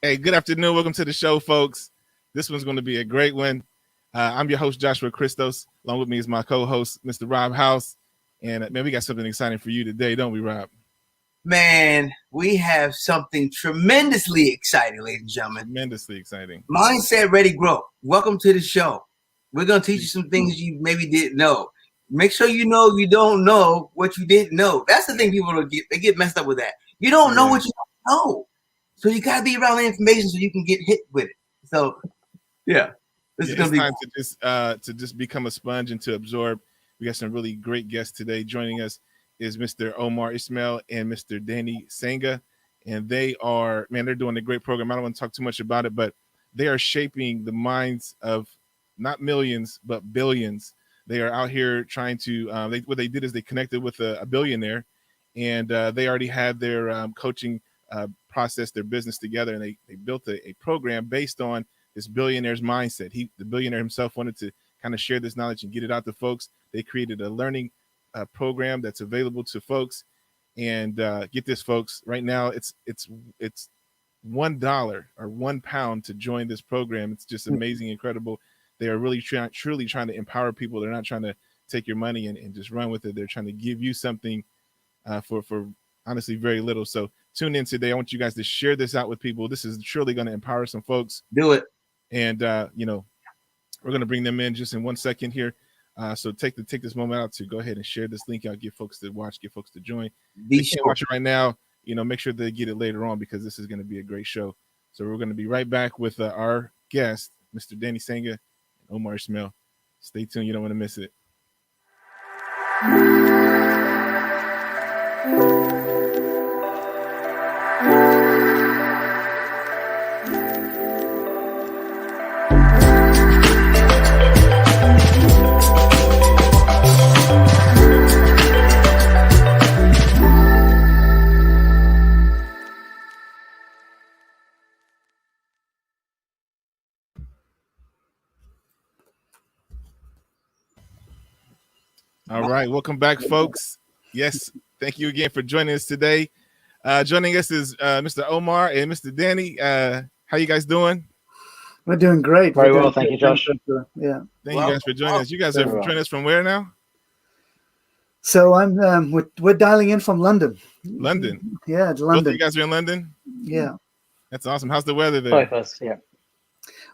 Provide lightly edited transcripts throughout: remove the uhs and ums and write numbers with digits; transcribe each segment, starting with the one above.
Hey, good afternoon. Welcome to the show, folks. This one's going to be a great one. I'm your host, Joshua Christos. Along with me is my co-host, Mr. Rob House. And man, we got something exciting for you today, don't we, Rob? Man, we have something tremendously exciting, ladies and gentlemen. Tremendously exciting. Mindset Ready Grow. Welcome to the show. We're going to teach you some things you maybe didn't know. Make sure you know you don't know what you didn't know. That's the thing people get messed up with that. You don't know what you don't know. So you got to be around the information so you can get hit with it. So, yeah. This is going to be time to just become a sponge and to absorb. We got some really great guests today. Joining us is Mr. Omar Ismail and Mr. Danny Sangha. And they are, man, they're doing a great program. I don't want to talk too much about it, but they are shaping the minds of not millions, but billions. They are out here trying to, what they did is they connected with a billionaire, and they already had their coaching process, their business together, and they built a program based on this billionaire's mindset. The billionaire himself wanted to kind of share this knowledge and get it out to folks. They created a learning program that's available to folks. And get this, folks, right now it's $1 or £1 to join this program. It's just amazing, incredible. They are really truly trying to empower people. They're not trying to take your money and just run with it. They're trying to give you something for honestly very little. So tune in today. I want you guys to share this out with people. This is surely going to empower some folks. Do it. And we're going to bring them in just in 1 second here. So take this moment out to go ahead and share this link out, get folks to watch, get folks to join. They can't watch it right now. Make sure they get it later on because this is going to be a great show. So we're going to be right back with our guest, Mr. Danny Sangha and Omar Ismail. Stay tuned. You don't want to miss it. All right, welcome back, folks. Yes, thank you again for joining us today. Joining us is Mr. Omar and Mr. Danny. How you guys doing? We're doing great. Very well, thank you, Josh. Yeah. Thank you guys for joining us. You guys are joining us from where now? So we're dialing in from London. London. Yeah, it's London. Both of you guys are in London? Yeah. That's awesome. How's the weather there? Both of us, yeah.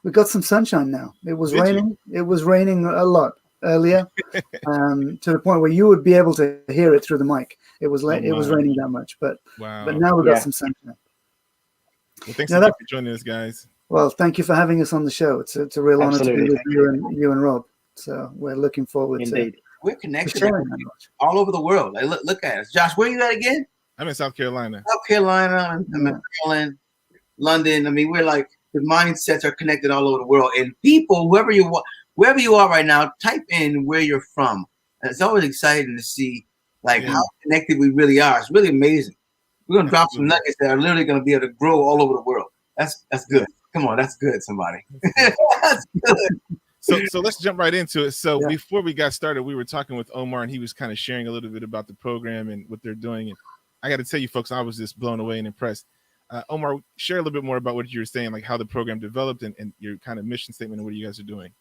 We got some sunshine now. It was raining. It was raining a lot earlier, to the point where you would be able to hear it through the mic. It was it was raining that much, but now we've got some sunshine. Well, thanks for joining us, guys. Well, thank you for having us on the show. It's a real honor to be with you and Rob. So we're looking forward to. We're connected all over the world. Like, look at us, Josh. Where are you at again? I'm in South Carolina. South Carolina. I'm in Maryland, London. I mean, we're like the mindsets are connected all over the world, and people, wherever you are right now, type in where you're from. And it's always exciting to see how connected we really are. It's really amazing. We're gonna drop some nuggets that are literally gonna be able to grow all over the world. That's good. Come on, that's good, somebody. That's good. So let's jump right into it. So before we got started, we were talking with Omar, and he was kind of sharing a little bit about the program and what they're doing. And I got to tell you, folks, I was just blown away and impressed. Omar, share a little bit more about what you were saying, like how the program developed and your kind of mission statement and what you guys are doing.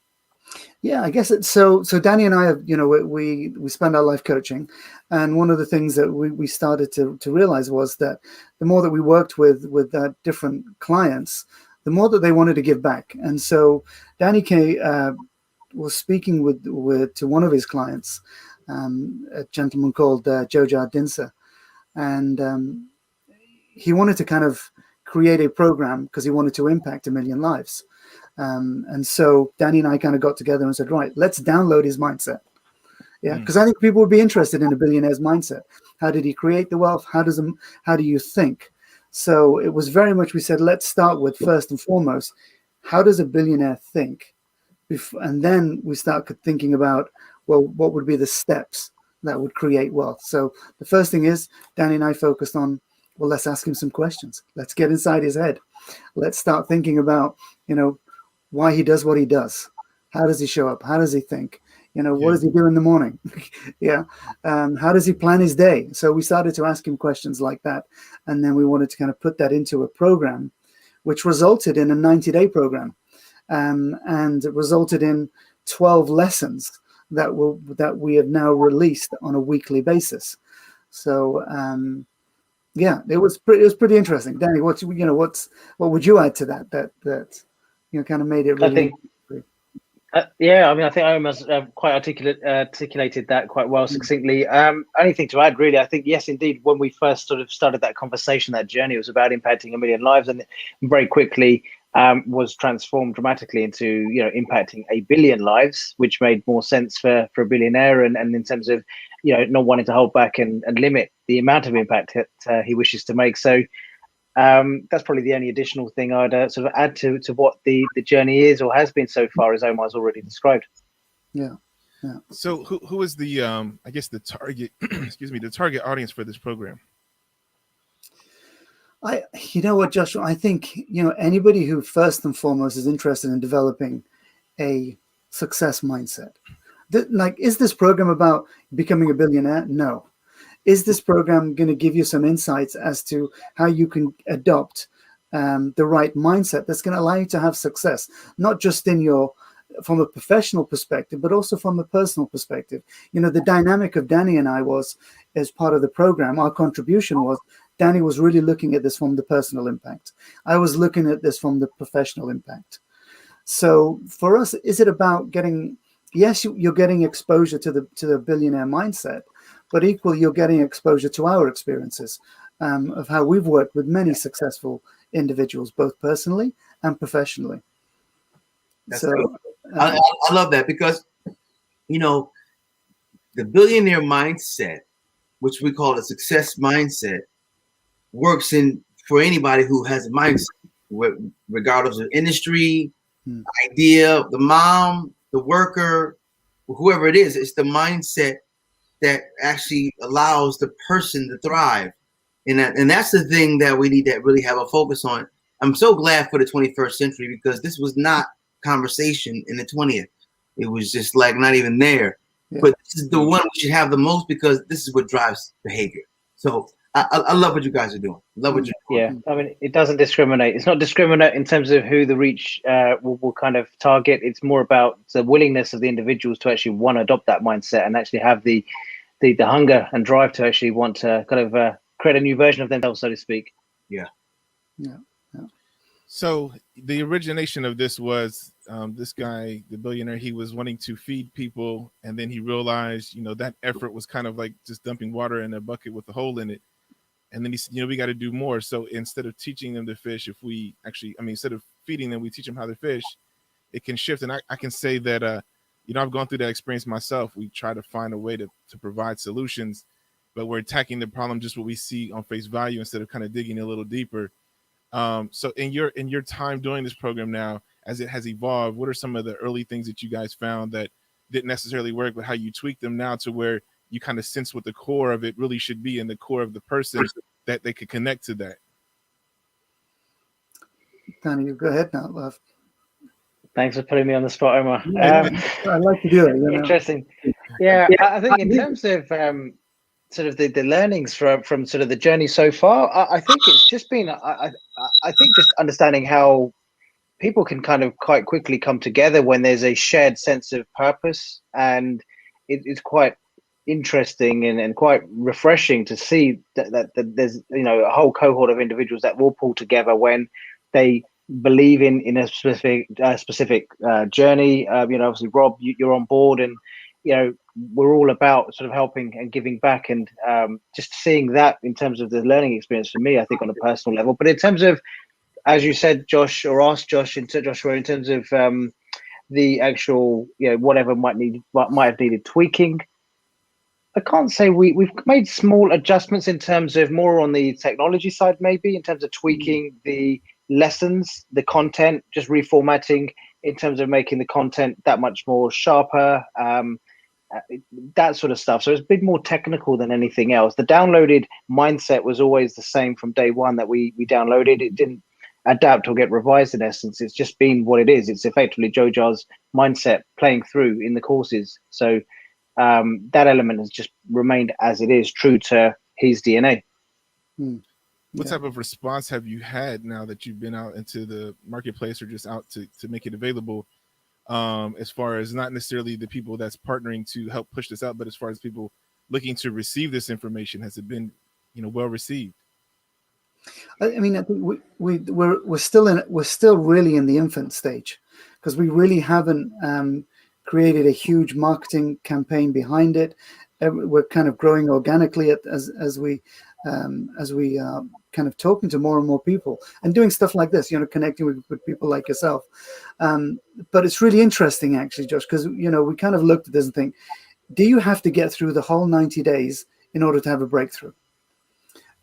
Yeah, I guess it's so Danny and I have, we spend our life coaching. And one of the things that we started to realize was that the more that we worked with different clients, the more that they wanted to give back. And so Danny was speaking to one of his clients, a gentleman called Joja Dinsa. And he wanted to kind of create a program because he wanted to impact 1 million lives. And so Danny and I kind of got together and said, right, let's download his mindset. Yeah, because I think people would be interested in a billionaire's mindset. How did he create the wealth? How do you think? So it was very much, we said, let's start with first and foremost, how does a billionaire think? And then we start thinking about, well, what would be the steps that would create wealth? So the first thing is Danny and I focused on, well, let's ask him some questions. Let's get inside his head. Let's start thinking about, why he does what he does. How does he show up? How does he think? What Yeah. does he do in the morning? Yeah. How does he plan his day? So we started to ask him questions like that. And then we wanted to kind of put that into a program, which resulted in a 90-day program, and it resulted in 12 lessons that we have now released on a weekly basis. So yeah, it was pretty interesting. Danny, what would you add to that kind of made it really? I think, yeah, I mean, I think Omar's quite articulated that quite well, succinctly. Only thing to add, really, I think, yes, indeed, when we first sort of started that conversation, that journey, it was about impacting 1 million lives, and very quickly was transformed dramatically into, impacting 1 billion lives, which made more sense for a billionaire, and in terms of, not wanting to hold back and limit the amount of impact that he wishes to make. So that's probably the only additional thing I'd sort of add to what the journey is or has been so far, as Omar's already described. Yeah. So who is the I guess the target the target audience for this program? You know what, Joshua, I think anybody who first and foremost is interested in developing a success mindset. Is this program about becoming a billionaire? No. Is this program going to give you some insights as to how you can adopt the right mindset that's going to allow you to have success, not just from a professional perspective, but also from a personal perspective? The dynamic of Danny and I was, as part of the program, our contribution was, Danny was really looking at this from the personal impact. I was looking at this from the professional impact. So for us, is it about you're getting exposure to the billionaire mindset, but equally you're getting exposure to our experiences of how we've worked with many successful individuals, both personally and professionally. That's so I love that, because the billionaire mindset, which we call a success mindset, works for anybody who has a mindset, regardless of industry, idea, the mom, the worker, whoever it is. It's the mindset that actually allows the person to thrive. And that's the thing that we need to really have a focus on. I'm so glad for the 21st century, because this was not conversation in the 20th. It was just like not even there. Yeah. But this is the one we should have the most, because this is what drives behavior. So I love what you guys are doing. Love what you're doing. Yeah, I mean, it doesn't discriminate. It's not discriminate in terms of who the reach will kind of target. It's more about the willingness of the individuals to actually want to adopt that mindset and actually have the hunger and drive to actually want to kind of create a new version of themselves, so to speak. Yeah. So the origination of this was this guy, the billionaire, he was wanting to feed people, and then he realized, that effort was kind of like just dumping water in a bucket with a hole in it. And then he said, we got to do more. So instead of teaching them to fish, instead of feeding them, we teach them how to fish, it can shift. And I can say that, I've gone through that experience myself. We try to find a way to provide solutions, but we're attacking the problem just what we see on face value instead of kind of digging a little deeper. So in your time doing this program now, as it has evolved, what are some of the early things that you guys found that didn't necessarily work, but how you tweak them now to where you kind of sense what the core of it really should be, and the core of the person that they could connect to that? Danny, you go ahead now, love. Thanks for putting me on the spot, Omar. I like to do it. Interesting. Yeah, I think in terms of sort of the learnings from sort of the journey so far, I think it's just been, I think just understanding how people can kind of quite quickly come together when there's a shared sense of purpose, and it's quite interesting and quite refreshing to see that there's a whole cohort of individuals that will pull together when they believe in a specific journey. Obviously, Rob, you're on board, and we're all about sort of helping and giving back, and just seeing that in terms of the learning experience for me, I think on a personal level. But in terms of, as you said, Josh, or asked Joshua, in terms of the actual, whatever might have needed tweaking, I can't say we've made small adjustments in terms of more on the technology side, maybe in terms of tweaking the lessons, the content, just reformatting in terms of making the content that much more sharper, that sort of stuff. So it's a bit more technical than anything else. The downloaded mindset was always the same from day one that we downloaded. It didn't adapt or get revised. In essence, it's just been what it is. It's effectively Joja's mindset playing through in the courses. So that element has just remained as it is, true to his DNA. What type of response have you had now that you've been out into the marketplace or just out to make it available? As far as not necessarily the people that's partnering to help push this out, but as far as people looking to receive this information, has it been, well received? I mean, I think we're still really in the infant stage, because we really haven't created a huge marketing campaign behind it. We're kind of growing organically as we kind of talking to more and more people and doing stuff like this, connecting with people like yourself. But it's really interesting, actually, Josh, because we kind of looked at this and think, do you have to get through the whole 90 days in order to have a breakthrough?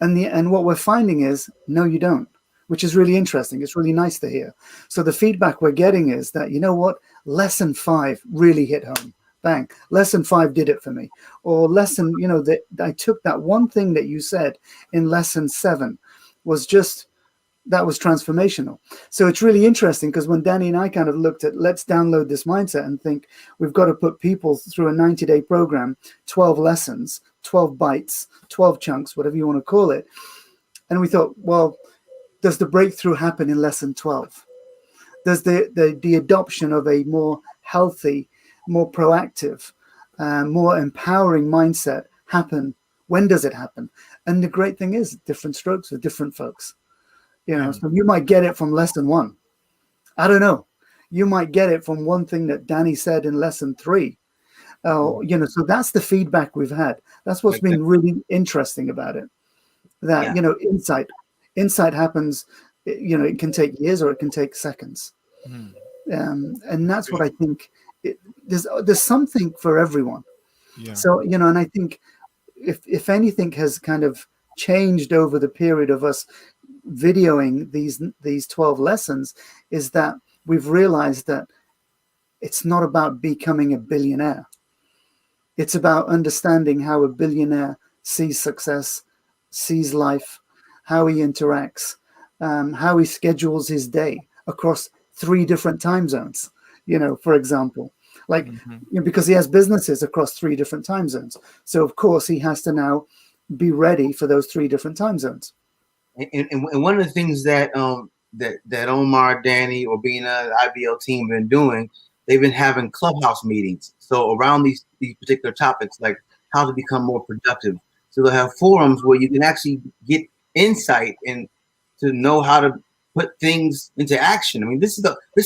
And what we're finding is, no, you don't, which is really interesting. It's really nice to hear. So the feedback we're getting is that, lesson 5 really hit home. Bang. Lesson 5 did it for me. Or lesson, that I took that one thing that you said in lesson 7 was transformational. So it's really interesting, because when Danny and I kind of looked at, let's download this mindset and think we've got to put people through a 90-day program, 12 lessons, 12 bites, 12 chunks, whatever you want to call it. And we thought, well, does the breakthrough happen in lesson 12? Does the adoption of a more healthy, more proactive, more empowering mindset happen? When does it happen? And the great thing is, different strokes for different folks. So you might get it from lesson 1. I don't know. You might get it from one thing that Danny said in lesson 3. So that's the feedback we've had. That's what's been really interesting about it. That, insight happens, it can take years or it can take seconds. And that's what I think. There's something for everyone. Yeah. So, and I think if anything has kind of changed over the period of us videoing these 12 lessons, is that we've realized that it's not about becoming a billionaire. It's about understanding how a billionaire sees success, sees life, how he interacts, how he schedules his day across 3 different time zones, for example. Like, because he has businesses across 3 different time zones. So, of course, he has to now be ready for those 3 different time zones. And one of the things that that Omar, Danny, or Bina, the IBL team been doing, they've been having clubhouse meetings. So around these particular topics, like how to become more productive. So they'll have forums where you can actually get insight and to know how to put things into action. I mean, this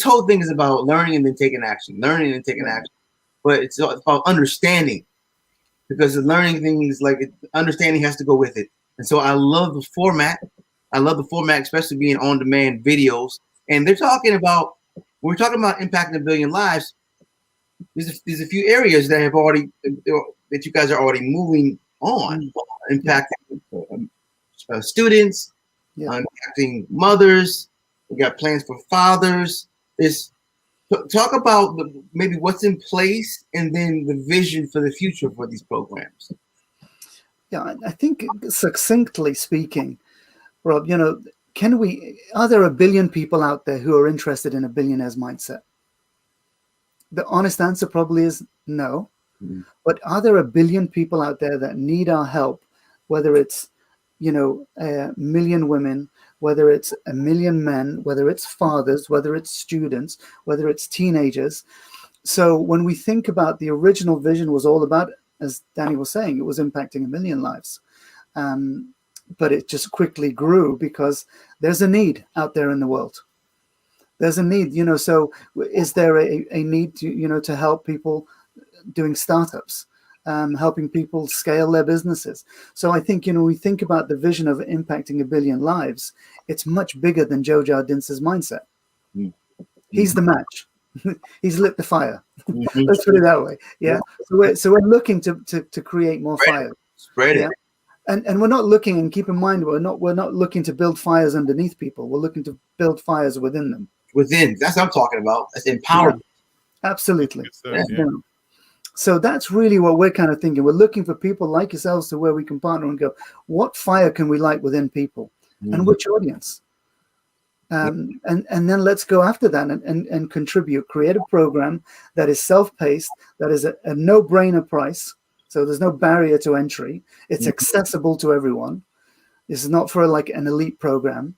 whole thing is about learning and then taking action, learning and taking action. But it's about understanding, because the learning thing is like understanding has to go with it. And so I love the format. I love the format, especially being on-demand videos. And we're talking about impacting 1 billion lives. There's a few areas that that you guys are already moving on, impacting students, impacting mothers. We got plans for fathers. Talk about maybe what's in place and then the vision for the future for these programs. Yeah, I think succinctly speaking, Rob, are there 1 billion people out there who are interested in a billionaire's mindset? The honest answer probably is no. But are there 1 billion people out there that need our help, whether it's, 1 million women, whether it's 1 million men, whether it's fathers, whether it's students, whether it's teenagers? So when we think about the original vision was all about, as Danny was saying, it was impacting 1 million lives. But it just quickly grew because there's a need out there in the world. There's a need, so is there a need to, to help people doing startups, helping people scale their businesses? So I think, we think about the vision of impacting 1 billion lives. It's much bigger than Joe Jardin's mindset. He's the match. He's lit the fire. Let's put it that way. Yeah. So we're looking to create more fire. Spread it. And we're not looking, and keep in mind, we're not looking to build fires underneath people. We're looking to build fires within them. That's what I'm talking about. That's empowerment. Yeah, absolutely. So that's really what we're kind of thinking. We're looking for people like yourselves to where we can partner and go, what fire can we light within people, and which audience? And then let's go after that and contribute, create a program that is self-paced, that is a no-brainer price. So there's no barrier to entry. It's accessible to everyone. This is not for like an elite program.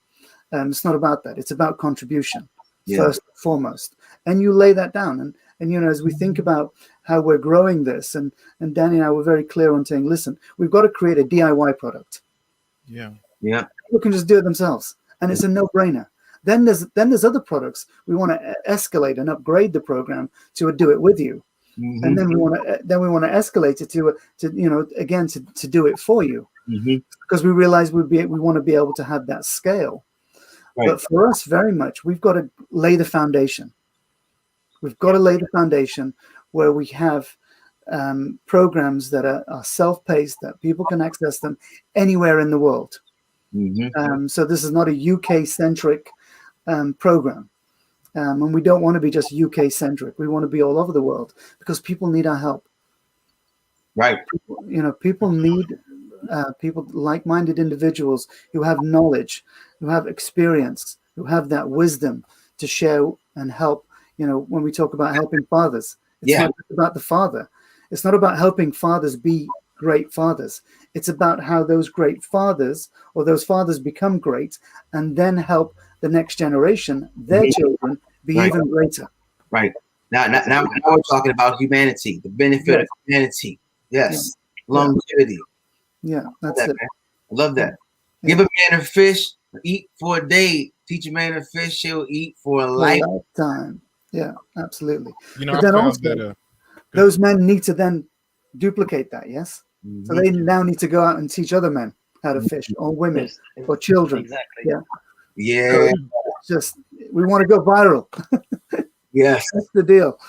It's not about that. It's about contribution first and foremost. And you lay that down. And you know, as we think about how we're growing this, and Danny and I were very clear on saying, listen, we've got to create a DIY product. Yeah. People can just do it themselves, and it's a no-brainer. Then there's other products we want to escalate and upgrade the program to a do it with you, and then we want to escalate it to you know, again to do it for you, because we realize we want to be able to have that scale. Right. But for us, very much, we've got to lay the foundation. We've got to lay the foundation where we have programs that are self-paced, that people can access them anywhere in the world. So this is not a UK-centric program. And we don't want to be just UK-centric. We want to be all over the world because people need our help. Right. People need people, like-minded individuals who have knowledge, who have experience, who have that wisdom to share and help. You know, when we talk about helping fathers, it's not just about the father. It's not about helping fathers be great fathers. It's about how those great fathers or those fathers become great and then help the next generation, their children, be even greater. Right. Now we're talking about humanity, the benefit of humanity. Yes. Longevity. Yeah, that's it. I love that. Give a man a fish, eat for a day. Teach a man a fish, he'll eat for a lifetime. Yeah, absolutely. You know, but then also, those men need to then duplicate that, yes? So they now need to go out and teach other men how to fish, or women, or children. Exactly. Yeah. So it's just, we want to go viral. Yes. That's the deal.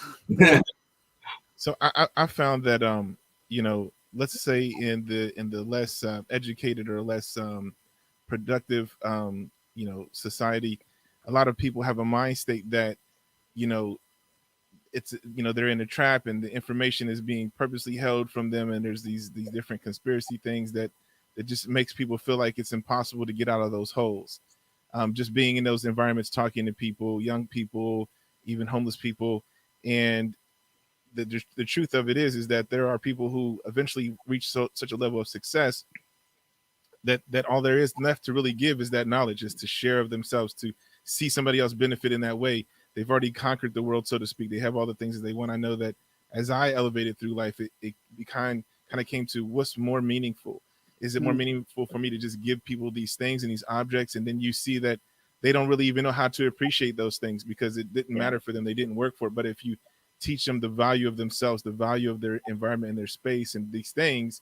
So I found that you know, let's say in the less educated or less productive you know, society, a lot of people have a mind state that, you know, it's, you know, they're in a trap and the information is being purposely held from them, and there's these different conspiracy things that just makes people feel like it's impossible to get out of those holes. Just being in those environments, talking to people, young people, even homeless people, and the truth of it is that there are people who eventually reach such a level of success that all there is left to really give is that knowledge, is to share of themselves, to see somebody else benefit in that way. They've already conquered the world, so to speak. They have all the things that they want. I know that as I elevated through life, it kind of came to what's more meaningful. Is it more meaningful for me to just give people these things and these objects, and then you see that they don't really even know how to appreciate those things because it didn't matter for them. They didn't work for it. But if you teach them the value of themselves, the value of their environment and their space and these things,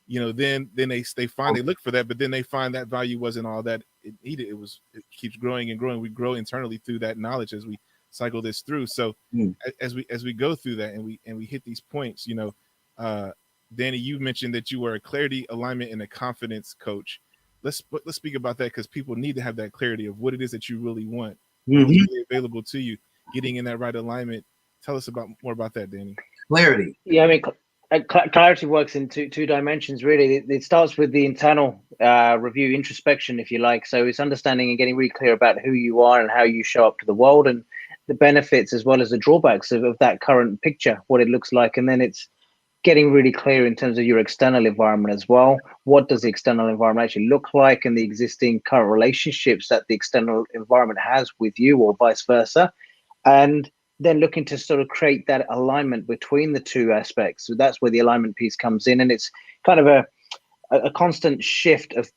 you know, then they look for that, but then they find that value wasn't all that it needed. It keeps growing and growing. We grow internally through that knowledge as we cycle this through. So as we go through that and we hit these points, you know, Danny, you mentioned that you were a clarity, alignment, and a confidence coach. Let's speak about that, because people need to have that clarity of what it is that you really want, what's really available to you, getting in that right alignment. Tell us more about that, Danny. Clarity. Yeah, I mean, clarity works in two dimensions, really. It starts with the internal review, introspection, if you like. So it's understanding and getting really clear about who you are and how you show up to the world, and the benefits as well as the drawbacks of that current picture, what it looks like. And then it's getting really clear in terms of your external environment as well. What does the external environment actually look like, and the existing current relationships that the external environment has with you, or vice versa. And then looking to sort of create that alignment between the two aspects. So that's where the alignment piece comes in. And it's kind of a constant shift of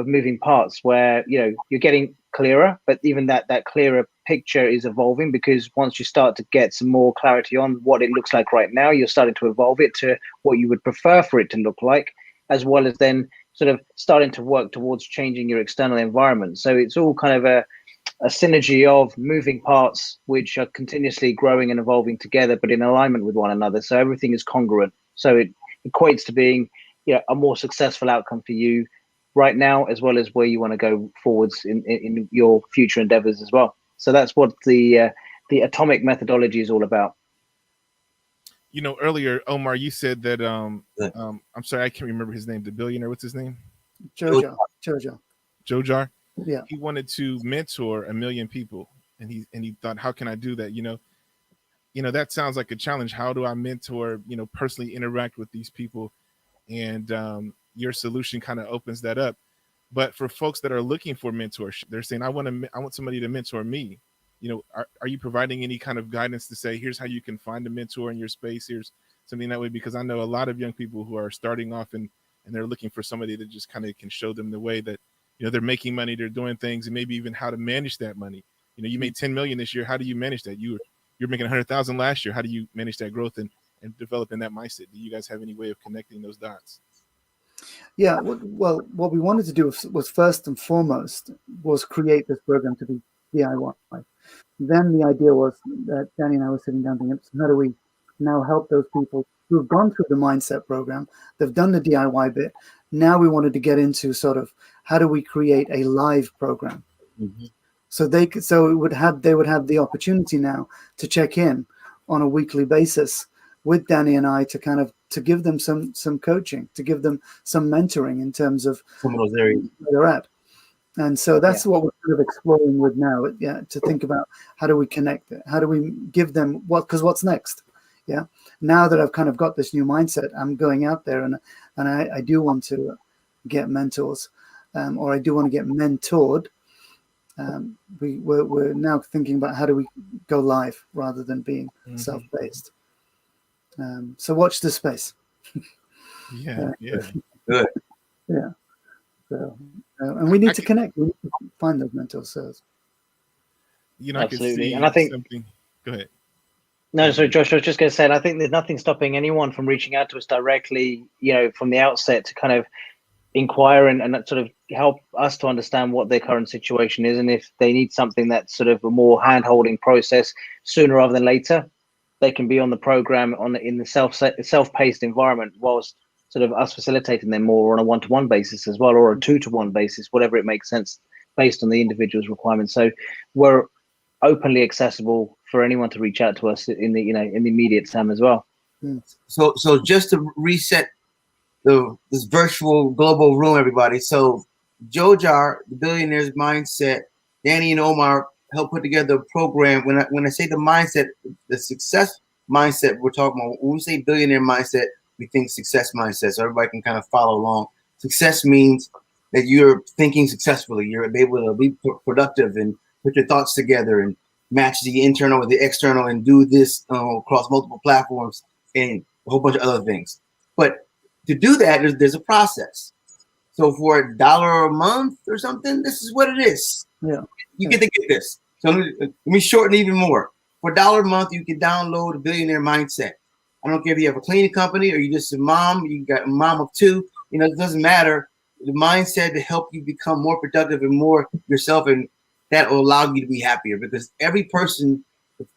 moving parts where, you know, you're getting clearer, but even that clearer picture is evolving, because once you start to get some more clarity on what it looks like right now, you're starting to evolve it to what you would prefer for it to look like, as well as then sort of starting to work towards changing your external environment. So it's all kind of a synergy of moving parts which are continuously growing and evolving together, but in alignment with one another. So everything is congruent. So it equates to being, you know, a more successful outcome for you right now, as well as where you want to go forwards in your future endeavors as well. So that's what the atomic methodology is all about. You know, earlier, Omar, you said that I'm sorry, I can't remember his name. The billionaire, what's his name? Jojo. Jojar. Yeah. He wanted to mentor 1 million people, and he thought, how can I do that? That sounds like a challenge. How do I mentor? Personally interact with these people, and your solution kind of opens that up. But for folks that are looking for mentorship, they're saying, I want somebody to mentor me. Are you providing any kind of guidance to say, here's how you can find a mentor in your space? Here's something that way, because I know a lot of young people who are starting off and they're looking for somebody that just kind of can show them the way that, they're making money, they're doing things, and maybe even how to manage that money. You made 10 million this year. How do you manage that? You're making 100,000 last year. How do you manage that growth and developing that mindset? Do you guys have any way of connecting those dots? Yeah, well, what we wanted to do was first and foremost was create this program to be DIY. Then the idea was that Danny and I were sitting down thinking, so how do we now help those people who've gone through the mindset program? They've done the DIY bit. Now we wanted to get into sort of how do we create a live program, so they would have the opportunity now to check in on a weekly basis with Danny and I to give them some coaching, to give them some mentoring in terms of some of those areas where they're at. And so that's what we're kind of exploring with now. Yeah, to think about how do we connect it? How do we give them because what's next? Yeah. Now that I've kind of got this new mindset, I'm going out there and I do want to get mentors, or I do want to get mentored. We're now thinking about how do we go live rather than being self-based. So watch this space. Yeah. good. Yeah. So, and we need to connect. We need to find those mentors. So, I can see and I think something. Go ahead. No, sorry, Josh. I was just going to say, and I think there's nothing stopping anyone from reaching out to us directly, from the outset to kind of inquire and sort of help us to understand what their current situation is, and if they need something that's sort of a more hand-holding process sooner rather than later, they can be on the program in the self-paced environment, whilst sort of us facilitating them more on a one-to-one basis as well, or a two-to-one basis, whatever it makes sense based on the individual's requirements. So we're openly accessible for anyone to reach out to us in the immediate term as well. So just to reset this virtual global room, everybody. So Jojar, the Billionaire's Mindset, Danny and Omar help put together a program. When I say the mindset, the success mindset we're talking about, when we say billionaire mindset, we think success mindset, so everybody can kind of follow along. Success means that you're thinking successfully, you're able to be productive and put your thoughts together and match the internal with the external and do this across multiple platforms and a whole bunch of other things. But to do that, there's a process. So for $1 a month or something, this is what it is. Yeah, you get to get this. So let me shorten even more. For $1 a month, you can download a Billionaire Mindset. I don't care if you have a cleaning company or you just a mom, you got a mom of two, it doesn't matter. The mindset to help you become more productive and more yourself, and that will allow you to be happier, because every person,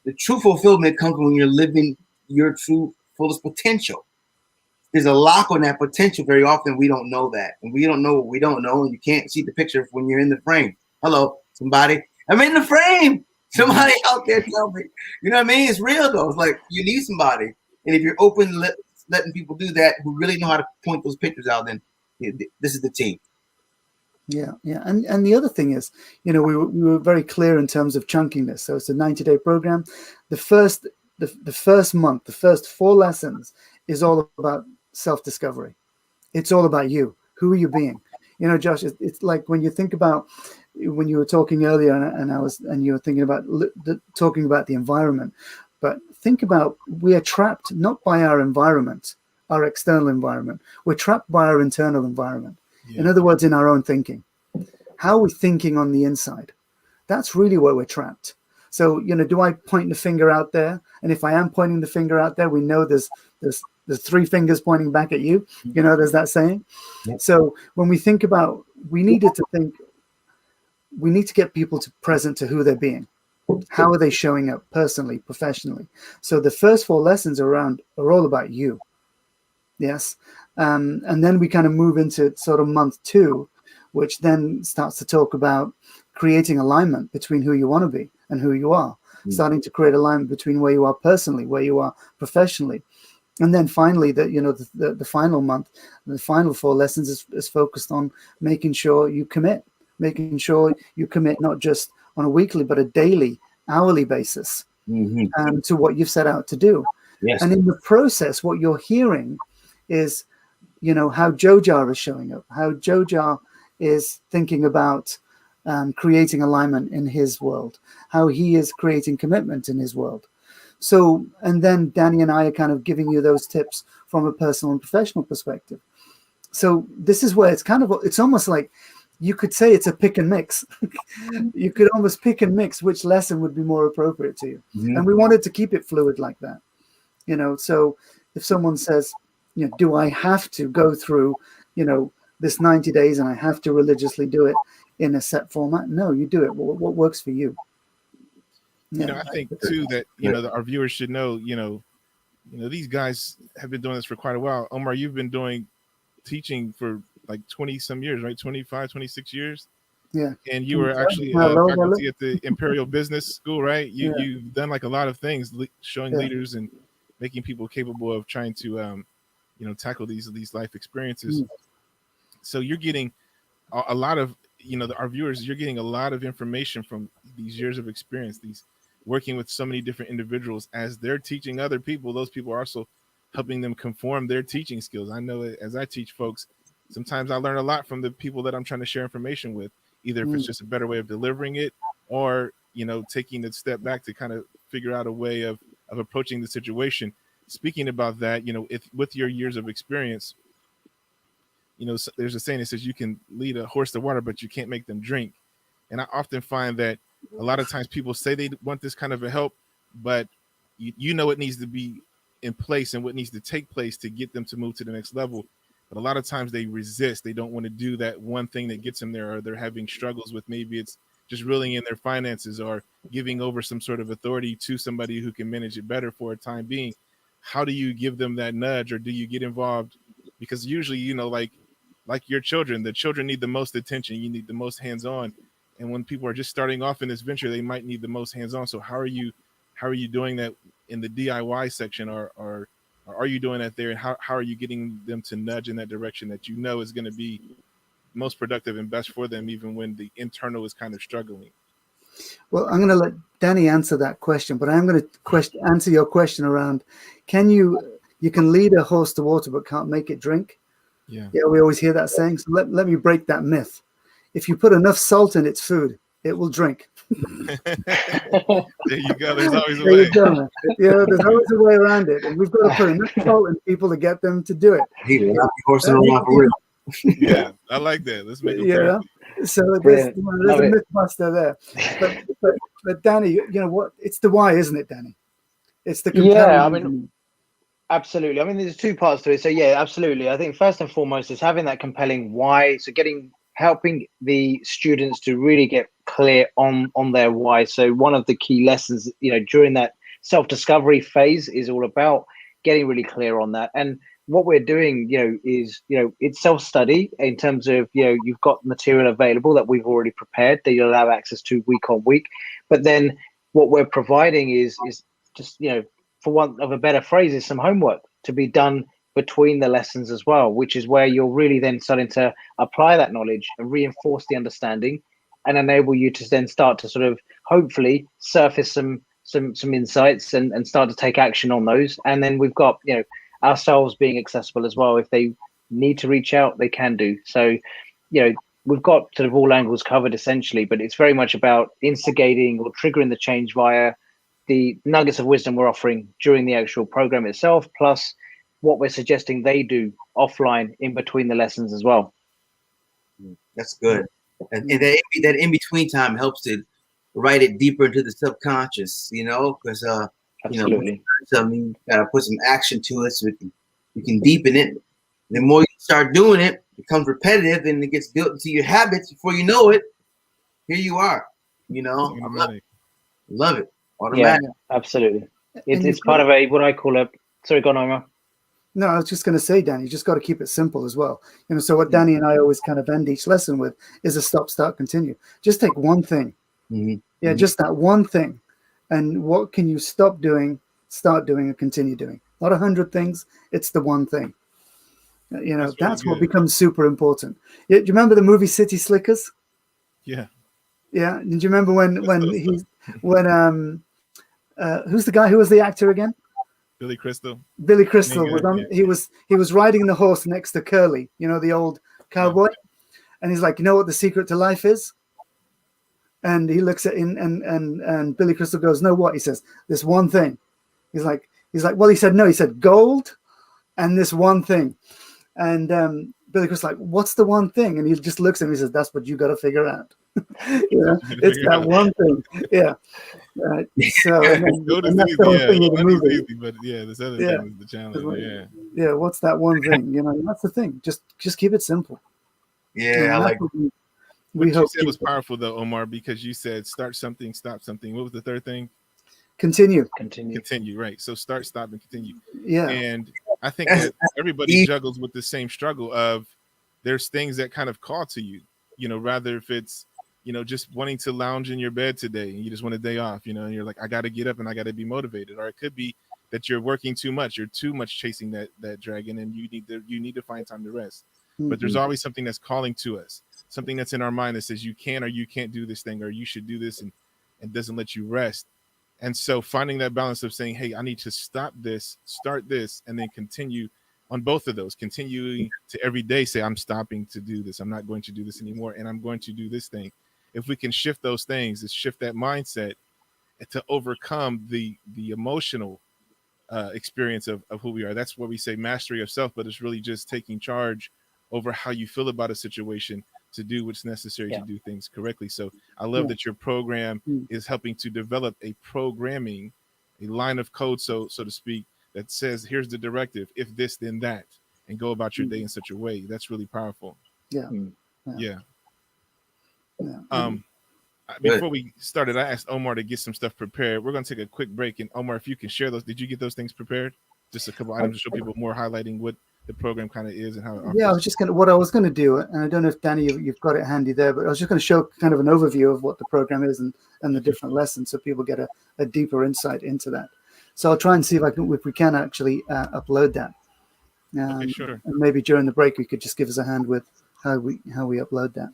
the true fulfillment comes when you're living your true fullest potential. There's a lock on that potential. Very often we don't know that, and we don't know what we don't know, and you can't see the picture when you're in the frame. Hello, somebody. I'm in the frame. Somebody out there tell me. You know what I mean? It's real though. It's like you need somebody. And if you're open, letting people do that who really know how to point those pictures out, then this is the team. Yeah. And the other thing is, we were very clear in terms of chunking this. So it's a 90-day program. The first month, the first 4 lessons is all about self-discovery. It's all about you. Who are you being? Josh, it's like when you think about, when you were talking earlier and you were thinking about talking about the environment, but think about, we are trapped not by our environment, our external environment. We're trapped by our internal environment. Yeah. In other words, in our own thinking. How are we thinking on the inside? That's really where we're trapped. So, do I point the finger out there? And if I am pointing the finger out there, we know there's 3 fingers pointing back at you. There's that saying. Yeah. So when we think about, we need to get people present to who they're being. How are they showing up personally, professionally? So the first 4 lessons are all about you. Yes. And then we kind of move into sort of month 2, which then starts to talk about creating alignment between who you want to be and who you are, starting to create alignment between where you are personally, where you are professionally. And then finally, the final month, the final 4 lessons is focused on making sure you commit making sure you commit not just on a weekly, but a daily, hourly basis to what you've set out to do. Yes. And in the process, what you're hearing is, how Jojar is showing up, how Jojar is thinking about creating alignment in his world, how he is creating commitment in his world. So, and then Danny and I are kind of giving you those tips from a personal and professional perspective. So this is where it's almost like you could say it's a pick and mix. You could almost pick and mix which lesson would be more appropriate to you. And we wanted to keep it fluid like that. So if someone says, do I have to go through, this 90 days and I have to religiously do it in a set format? No, you do it. What works for you? I think too that, our viewers should know, these guys have been doing this for quite a while. Omar, you've been doing teaching for like 20 some years, right? 25, 26 years. Yeah. And you were actually faculty at the Imperial Business School, right? You've done like a lot of things, showing leaders and making people capable of trying to, tackle these life experiences. So you're getting a lot of, our viewers, you're getting a lot of information from these years of experience, these working with so many different individuals as they're teaching other people. Those people are also helping them conform their teaching skills. I know as I teach folks, sometimes I learn a lot from the people that I'm trying to share information with, either if it's just a better way of delivering it or, taking a step back to kind of figure out a way of approaching the situation. Speaking about that, with your years of experience, there's a saying that says you can lead a horse to water, but you can't make them drink. And I often find that a lot of times people say they want this kind of a help, but it needs to be in place and what needs to take place to get them to move to the next level. But a lot of times they resist. They don't want to do that one thing that gets them there, or they're having struggles with, maybe it's just reeling in their finances or giving over some sort of authority to somebody who can manage it better for a time being. How do you give them that nudge, or do you get involved? Because usually, like your children, the children need the most attention. You need the most hands-on. And when people are just starting off in this venture, they might need the most hands-on. So how are you doing that in the DIY section, or are you doing that there? And how are you getting them to nudge in that direction that is going to be most productive and best for them, even when the internal is kind of struggling? Well, I'm going to let Danny answer that question, but I'm going to answer your question around, you can lead a horse to water, but can't make it drink. Yeah, we always hear that saying. So let me break that myth. If you put enough salt in its food, it will drink. There you go. There's always a way. There's always a way around it. And we've got to put enough salt in people to get them to do it. Horse in the for real. Yeah, I like that. Let's make it so there's a myth buster there. But Danny, what? It's the why, isn't it, Danny? It's the compelling. Absolutely. I mean, there's two parts to it. So yeah, absolutely. I think first and foremost is having that compelling why. So helping the students to really get clear on their why. So one of the key lessons, during that self-discovery phase is all about getting really clear on that. And what we're doing, is, it's self-study in terms of, you've got material available that we've already prepared that you'll have access to week on week. But then what we're providing is just, for want of a better phrase, is some homework to be done between the lessons as well, which is where you're really then starting to apply that knowledge and reinforce the understanding and enable you to then start to sort of hopefully surface some insights and start to take action on those. And then we've got, ourselves being accessible as well. If they need to reach out, they can do. So, we've got sort of all angles covered essentially, but it's very much about instigating or triggering the change via the nuggets of wisdom we're offering during the actual program itself, plus what we're suggesting they do offline in between the lessons as well. That's good. And that in-between time helps to write it deeper into the subconscious, because, absolutely. You gotta put some action to it so you can deepen it. The more you start doing it, it becomes repetitive and it gets built into your habits. Before you know it, here you are, Love it. Automatic. Yeah, absolutely. It's part of what I call sorry, go on, Omar. No, I was just going to say, Danny, you just got to keep it simple as well. So what Danny and I always kind of end each lesson with is a stop, start, continue. Just take one thing. Just that one thing. And what can you stop doing, start doing, and continue doing? Not 100 things. It's the one thing. That's what becomes super important. Do you remember the movie City Slickers? Yeah. Yeah. Did you remember when who's the guy who was the actor again? Billy Crystal. Billy Crystal Sangha, was on. yeah. He was riding the horse next to Curly, the old cowboy, and he's like, you know what the secret to life is? And he looks at him, and Billy Crystal goes, no, what? He says, this one thing. He's like, well, he said no. He said gold, and this one thing. And Billy Crystal's like, what's the one thing? And he just looks at him. He says, that's what you got to figure out. It's that one thing. Yeah. So and that's the whole thing of the movie. Easy, but this other thing is the challenge. Yeah. What's that one thing? That's the thing. Just keep it simple. Yeah, I like. What you said was powerful though, Omar, because you said start something, stop something. What was the third thing? Continue. Right. So start, stop, and continue. Yeah. And I think that everybody juggles with the same struggle of there's things that kind of call to you, rather if it's, just wanting to lounge in your bed today and you just want a day off, and you're like, I got to get up and I got to be motivated. Or it could be that you're working too much. You're too much chasing that dragon and you need to find time to rest. Mm-hmm. But there's always something that's calling to us, something that's in our mind that says you can or you can't do this thing, or you should do this and doesn't let you rest. And so finding that balance of saying, hey, I need to stop this, start this, and then continue on both of those, continuing to every day say, I'm stopping to do this. I'm not going to do this anymore. And I'm going to do this thing. If we can shift those things, is shift that mindset to overcome the emotional experience of who we are. That's what we say mastery of self, but it's really just taking charge over how you feel about a situation to do what's necessary to do things correctly. So I love that your program is helping to develop a line of code, so to speak, that says, here's the directive, if this, then that, and go about your day in such a way. That's really powerful. Yeah. Before we started, I asked Omar to get some stuff prepared. We're going to take a quick break. And Omar, if you can share those, did you get those things prepared? Just a couple items to show people more, highlighting what the program kind of is and how. I was just what I was going to do, and I don't know if Danny, you've got it handy there, but I was just going to show kind of an overview of what the program is and the different lessons, so people get a deeper insight into that. So I'll try and see if we can actually upload that. Okay, sure. And maybe during the break, you could just give us a hand with how we upload that.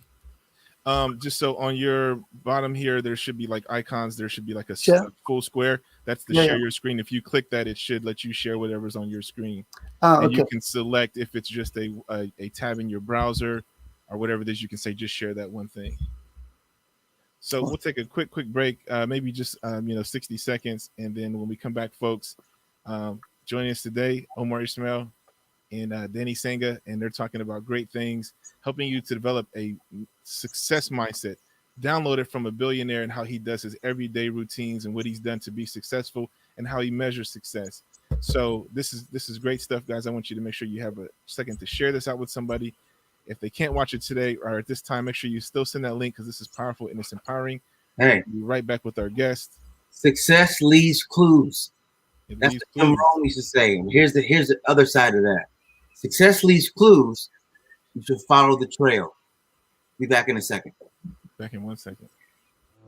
Just so on your bottom here, there should be like icons. There should be like a full square. That's the share your screen. If you click that, it should let you share whatever's on your screen. And you can select if it's just a tab in your browser or whatever it is. You can say just share that one thing. So we'll take a quick break, maybe just 60 seconds, and then when we come back, folks, joining us today, Omar Ismail and Danny Sangha, and they're talking about great things, helping you to develop a success mindset. Download it from a billionaire and how he does his everyday routines and what he's done to be successful and how he measures success. So this is great stuff, guys. I want you to make sure you have a second to share this out with somebody. If they can't watch it today or at this time, make sure you still send that link because this is powerful and it's empowering. Hey, we'll be right back with our guest. Success leaves clues. That's what Jim Rohn used to say. Here's the other side of that. Success leaves clues. You should follow the trail. Be back in a second. Back in 1 second.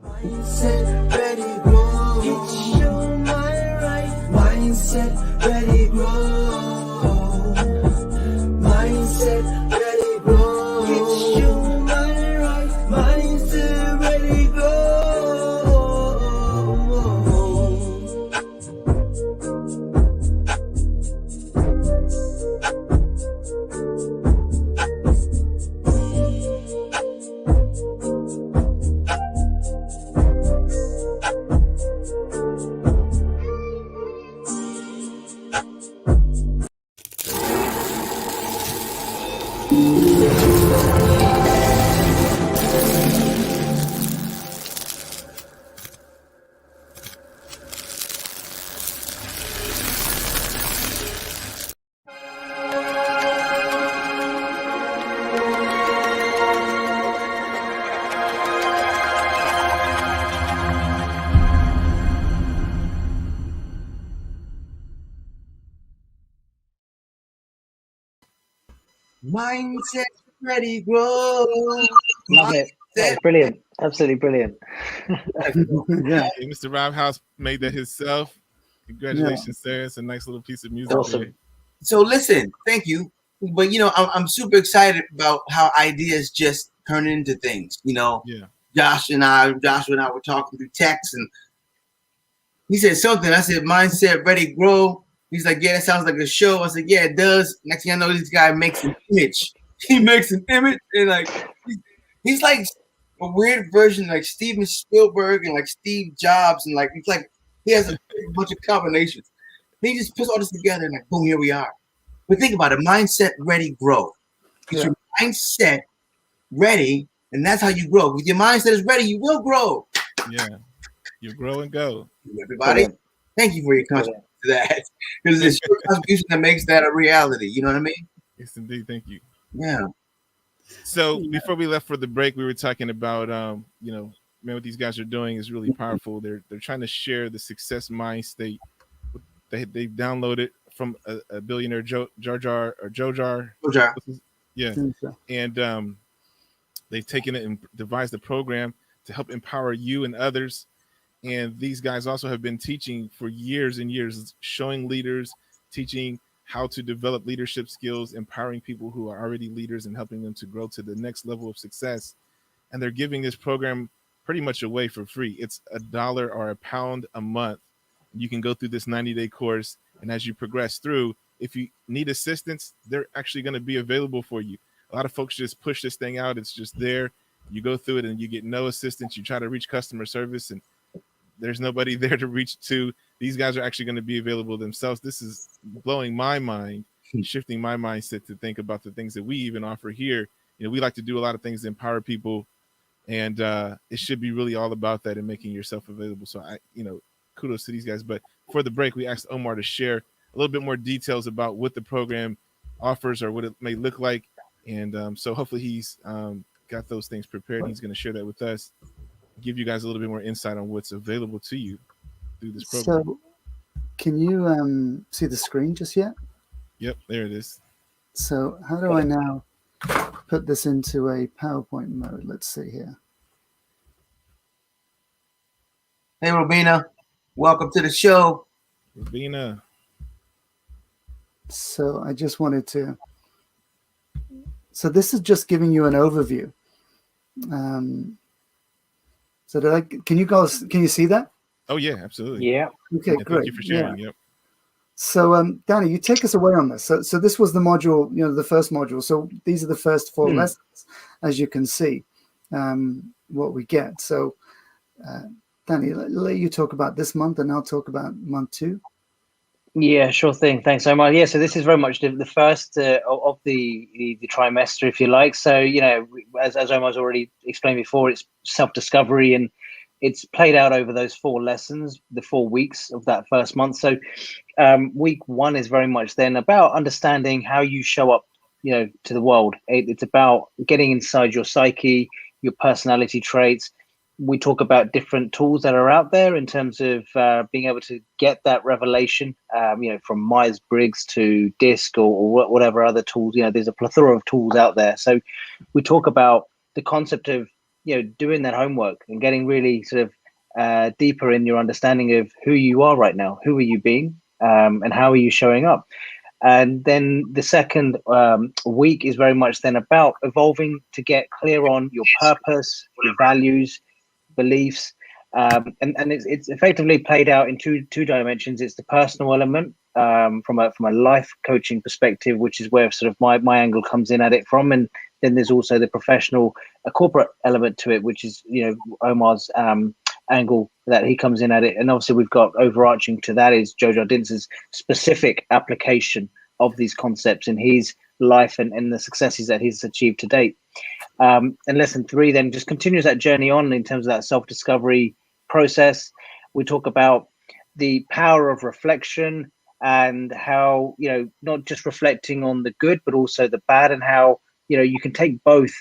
Mindset ready grow. It's your mind right. Mindset ready grow. Mindset ready grow. It's your mind right. Mindset ready grow. Mindset ready grow. Love it. That's brilliant. Absolutely brilliant. Hey, Mr. Rob House made that himself. Congratulations, sir. It's a nice little piece of music. Awesome. So listen, thank you. But I'm super excited about how ideas just turn into things. Yeah. Joshua and I were talking through text, and he said something. I said, "Mindset, ready, grow." He's like, "Yeah, that sounds like a show." I said, "Yeah, it does." Next thing I know, this guy makes an image. He makes an image, and like he's like a weird version like Steven Spielberg and like Steve Jobs, and like it's like he has a bunch of combinations. He just puts all this together, and like boom, here we are. But think about it: mindset, ready, grow. Get your mindset ready, and that's how you grow. If your mindset is ready, you will grow. Yeah, you grow and go. Everybody, thank you for your contribution to that, because it's your contribution that makes that a reality. You know what I mean? Yes, indeed. Thank you. Yeah. So before we left for the break, we were talking about, man, what these guys are doing is really powerful. They're trying to share the success mind state. They've downloaded from a billionaire Jojar. Yeah, and they've taken it and devised a program to help empower you and others. And these guys also have been teaching for years and years, showing leaders, teaching how to develop leadership skills, empowering people who are already leaders and helping them to grow to the next level of success. And they're giving this program pretty much away for free. It's $1 or £1 a month. You can go through this 90-day course. And as you progress through, if you need assistance, they're actually going to be available for you. A lot of folks just push this thing out. It's just there. You go through it and you get no assistance. You try to reach customer service and there's nobody there to reach to. These guys are actually going to be available themselves. This is blowing my mind, shifting my mindset to think about the things that we even offer here. We like to do a lot of things to empower people, and it should be really all about that and making yourself available. So kudos to these guys. But for the break, we asked Omar to share a little bit more details about what the program offers or what it may look like. And so hopefully he's got those things prepared. He's going to share that with us, give you guys a little bit more insight on what's available to you through this program. So can you see the screen just yet? Yep, there it is. So how do I now put this into a PowerPoint mode? Let's see here. Hey, Robina, welcome to the show. Robina. So I just wanted to. So this is just giving you an overview. So can you see that? Oh yeah, absolutely. Yeah. Okay, great. Thank you for sharing. Yeah. Yep. So Danny, you take us away on this. So this was the module, the first module. So these are the first 4 lessons, as you can see, what we get. So Danny, let you talk about this month and I'll talk about month 2. Yeah, sure thing. Thanks, Omar. Yeah, so this is very much the first of the trimester, if you like. So, as Omar's already explained before, it's self-discovery and it's played out over those 4 lessons, the 4 weeks of that first month. So week 1 is very much then about understanding how you show up, to the world. It's about getting inside your psyche, your personality traits. We talk about different tools that are out there in terms of being able to get that revelation, from Myers-Briggs to DISC or whatever other tools. There's a plethora of tools out there. So we talk about the concept of, doing that homework and getting really sort of deeper in your understanding of who you are right now. Who are you being and how are you showing up? And then the second week is very much then about evolving to get clear on your purpose, your values, beliefs, and it's effectively played out in two dimensions. It's the personal element from a life coaching perspective, which is where sort of my angle comes in at it from, and then there's also the professional, a corporate element to it, which is Omar's angle that he comes in at it, and obviously we've got overarching to that is Jojo Dintz's specific application of these concepts in his life and the successes that he's achieved to date. And lesson 3 then just continues that journey on in terms of that self-discovery process. We talk about the power of reflection and how, not just reflecting on the good, but also the bad, and how, you can take both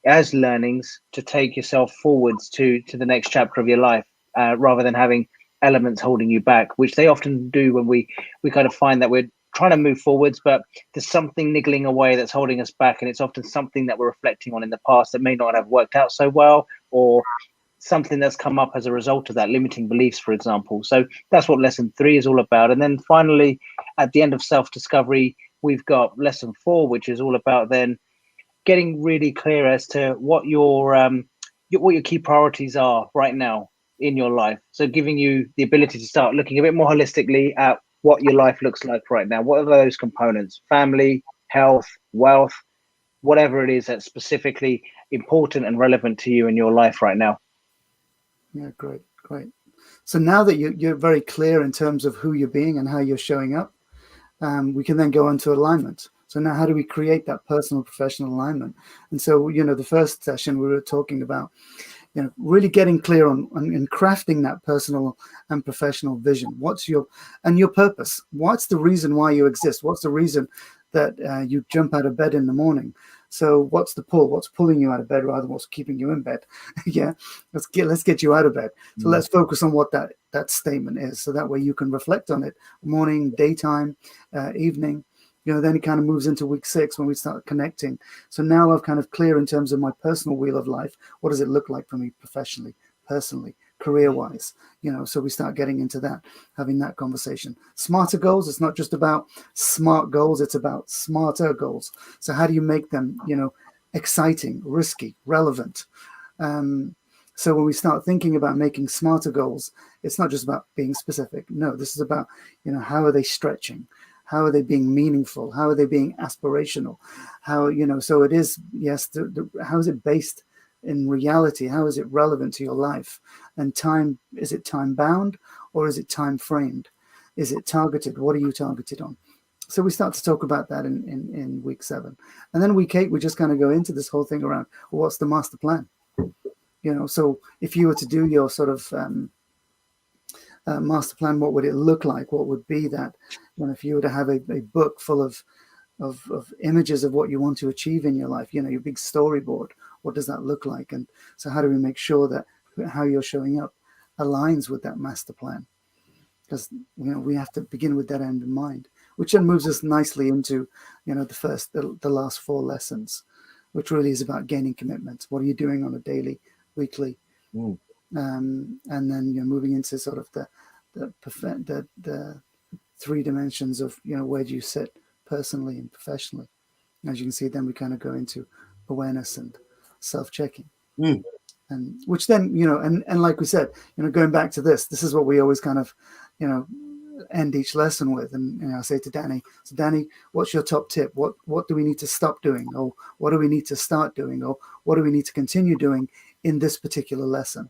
as learnings to take yourself forwards to the next chapter of your life, rather than having elements holding you back, which they often do when we kind of find that we're trying to move forwards, but there's something niggling away that's holding us back, and it's often something that we're reflecting on in the past that may not have worked out so well, or something that's come up as a result of that, limiting beliefs, for example. So that's what lesson 3 is all about. And then finally, at the end of self-discovery, we've got lesson 4, which is all about then getting really clear as to what your what your key priorities are right now in your life. So giving you the ability to start looking a bit more holistically at what your life looks like right now. What are those components? Family, health, wealth, whatever it is that's specifically important and relevant to you in your life right now. Yeah, great. So now that you're very clear in terms of who you're being and how you're showing up, we can then go on to alignment. So now how do we create that personal professional alignment? And so, the first session we were talking about, really getting clear on and crafting that personal and professional vision. What's your purpose? What's the reason why you exist? What's the reason that you jump out of bed in the morning? So what's the pull? What's pulling you out of bed rather than what's keeping you in bed? Yeah, let's get you out of bed. So let's focus on what that statement is. So that way you can reflect on it, morning, daytime, evening. Then it kind of moves into week 6 when we start connecting. So now I'm kind of clear in terms of my personal wheel of life. What does it look like for me professionally, personally, career-wise? So we start getting into that, having that conversation. Smarter goals, it's not just about smart goals, it's about smarter goals. So how do you make them, exciting, risky, relevant? So when we start thinking about making smarter goals, it's not just about being specific. No, this is about, how are they stretching? How are they being meaningful? How are they being aspirational? How, so it is, yes, how is it based in reality? How is it relevant to your life? And time, is it time bound or is it time framed? Is it targeted? What are you targeted on? So we start to talk about that in week 7. And then week 8, we just kind of go into this whole thing around, well, what's the master plan? So if you were to do your sort of master plan, what would it look like? What would be that? If you were to have a book full of images of what you want to achieve in your life, your big storyboard, what does that look like? And so how do we make sure that how you're showing up aligns with that master plan? Because, we have to begin with that end in mind, which then moves us nicely into, the last 4 lessons, which really is about gaining commitments. What are you doing on a daily, weekly? And then moving into sort of the 3 dimensions of where do you sit personally and professionally. As you can see, then we kind of go into awareness and self-checking, and which then and like we said, going back to this is what we always kind of end each lesson with. And I say to Danny, so Danny, what's your top tip? What do we need to stop doing, or what do we need to start doing, or what do we need to continue doing in this particular lesson?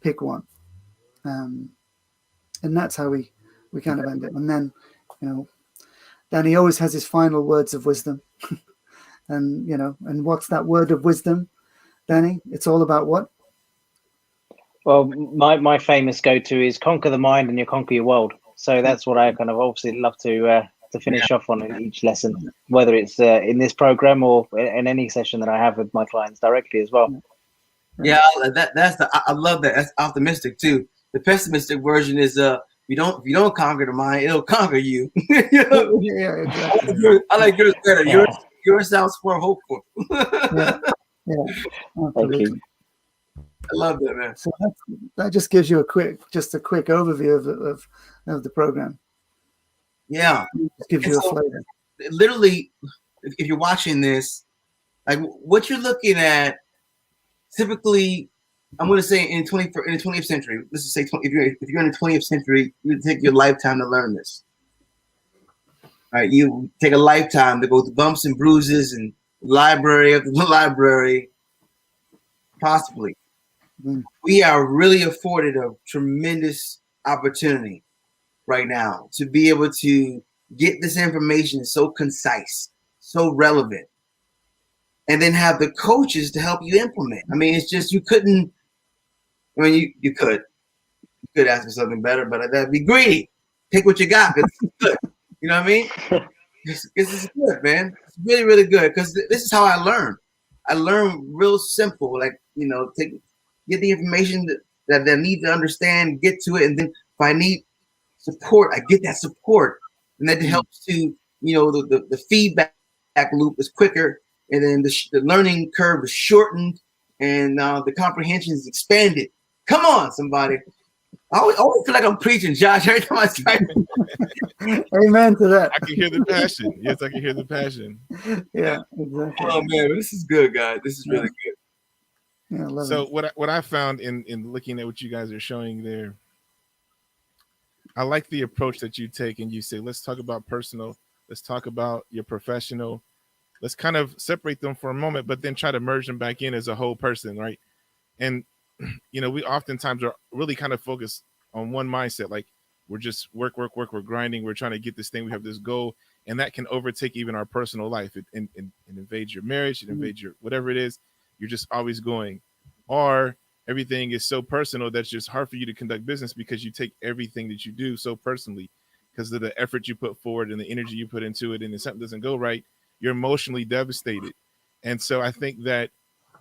Pick one. And that's how we kind of end it. And then, Danny always has his final words of wisdom. And, and what's that word of wisdom, Danny? It's all about what? Well, my famous go-to is conquer the mind and you conquer your world. So that's what I kind of obviously love to finish off on in each lesson, whether it's in this program or in any session that I have with my clients directly as well. Yeah, I love that. That's optimistic too. The pessimistic version is if you don't conquer the mind, it'll conquer you. Yeah, exactly. I like yours better. Yours sounds more hopeful. Yeah. Thank you. I love that, man. So that just gives you a quick overview of the program. Yeah, It gives you a flavor. Literally, if you're watching this, like what you're looking at. Typically, I'm going to say in the 20th century. Let's just say if you're in the 20th century, you would take your lifetime to learn this. All right, you take a lifetime to go through bumps and bruises and library after library, possibly. We are really afforded a tremendous opportunity right now to be able to get this information so concise, so relevant. And then have the coaches to help you implement. I mean, it's just you could ask for something better, but that'd be greedy. Take what you got, because it's good. You know what I mean? This is good, man. It's really, really good, because this is how I learn. I learn real simple, like get the information that I need to understand, get to it, and then if I need support, I get that support, and that helps to the feedback loop is quicker. And then the learning curve is shortened, and the comprehension is expanded. Come on, somebody. I always feel like I'm preaching, Josh, every time I start. Amen to that. I can hear the passion. Yes, I can hear the passion. Yeah, exactly. Oh, man, this is good, guys. This is really good. Yeah, I love So it. what I found in looking at what you guys are showing there, I like the approach that you take, and you say, let's talk about personal, let's talk about your professional, let's kind of separate them for a moment, but then try to merge them back in as a whole person, right? And we oftentimes are really kind of focused on one mindset, like we're just work, we're grinding, we're trying to get this thing, we have this goal, and that can overtake even our personal life. It invades your marriage, it invades your whatever it is. You're just always going, or everything is so personal that's just hard for you to conduct business because you take everything that you do so personally because of the effort you put forward and the energy you put into it. And if something doesn't go right, you're emotionally devastated. And so I think that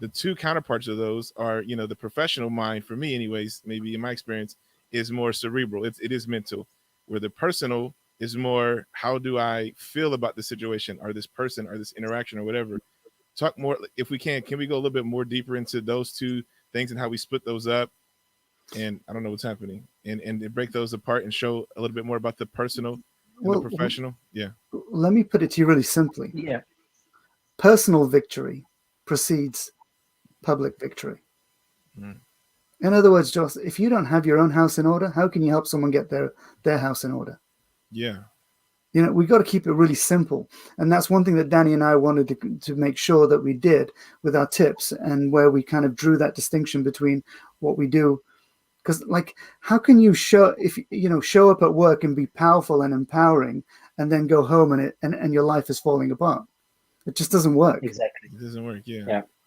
the two counterparts of those are, the professional mind, for me anyways, maybe in my experience, is more cerebral. It is mental, where the personal is more, how do I feel about the situation or this person or this interaction or whatever. Talk more, if we can we go a little bit more deeper into those two things and how we split those up? And I don't know what's happening, and break those apart and show a little bit more about the personal and the Well, professional. Yeah. let me put it to you really simply. Yeah. Personal victory precedes public victory. Mm. In other words, Joss, if you don't have your own house in order, how can you help someone get their house in order? Yeah. We got to keep it really simple. And that's one thing that Danny and I wanted to make sure that we did with our tips, and where we kind of drew that distinction between what we do. Because how can you show up at work and be powerful and empowering and then go home and your life is falling apart? It just doesn't work. Exactly. It doesn't work.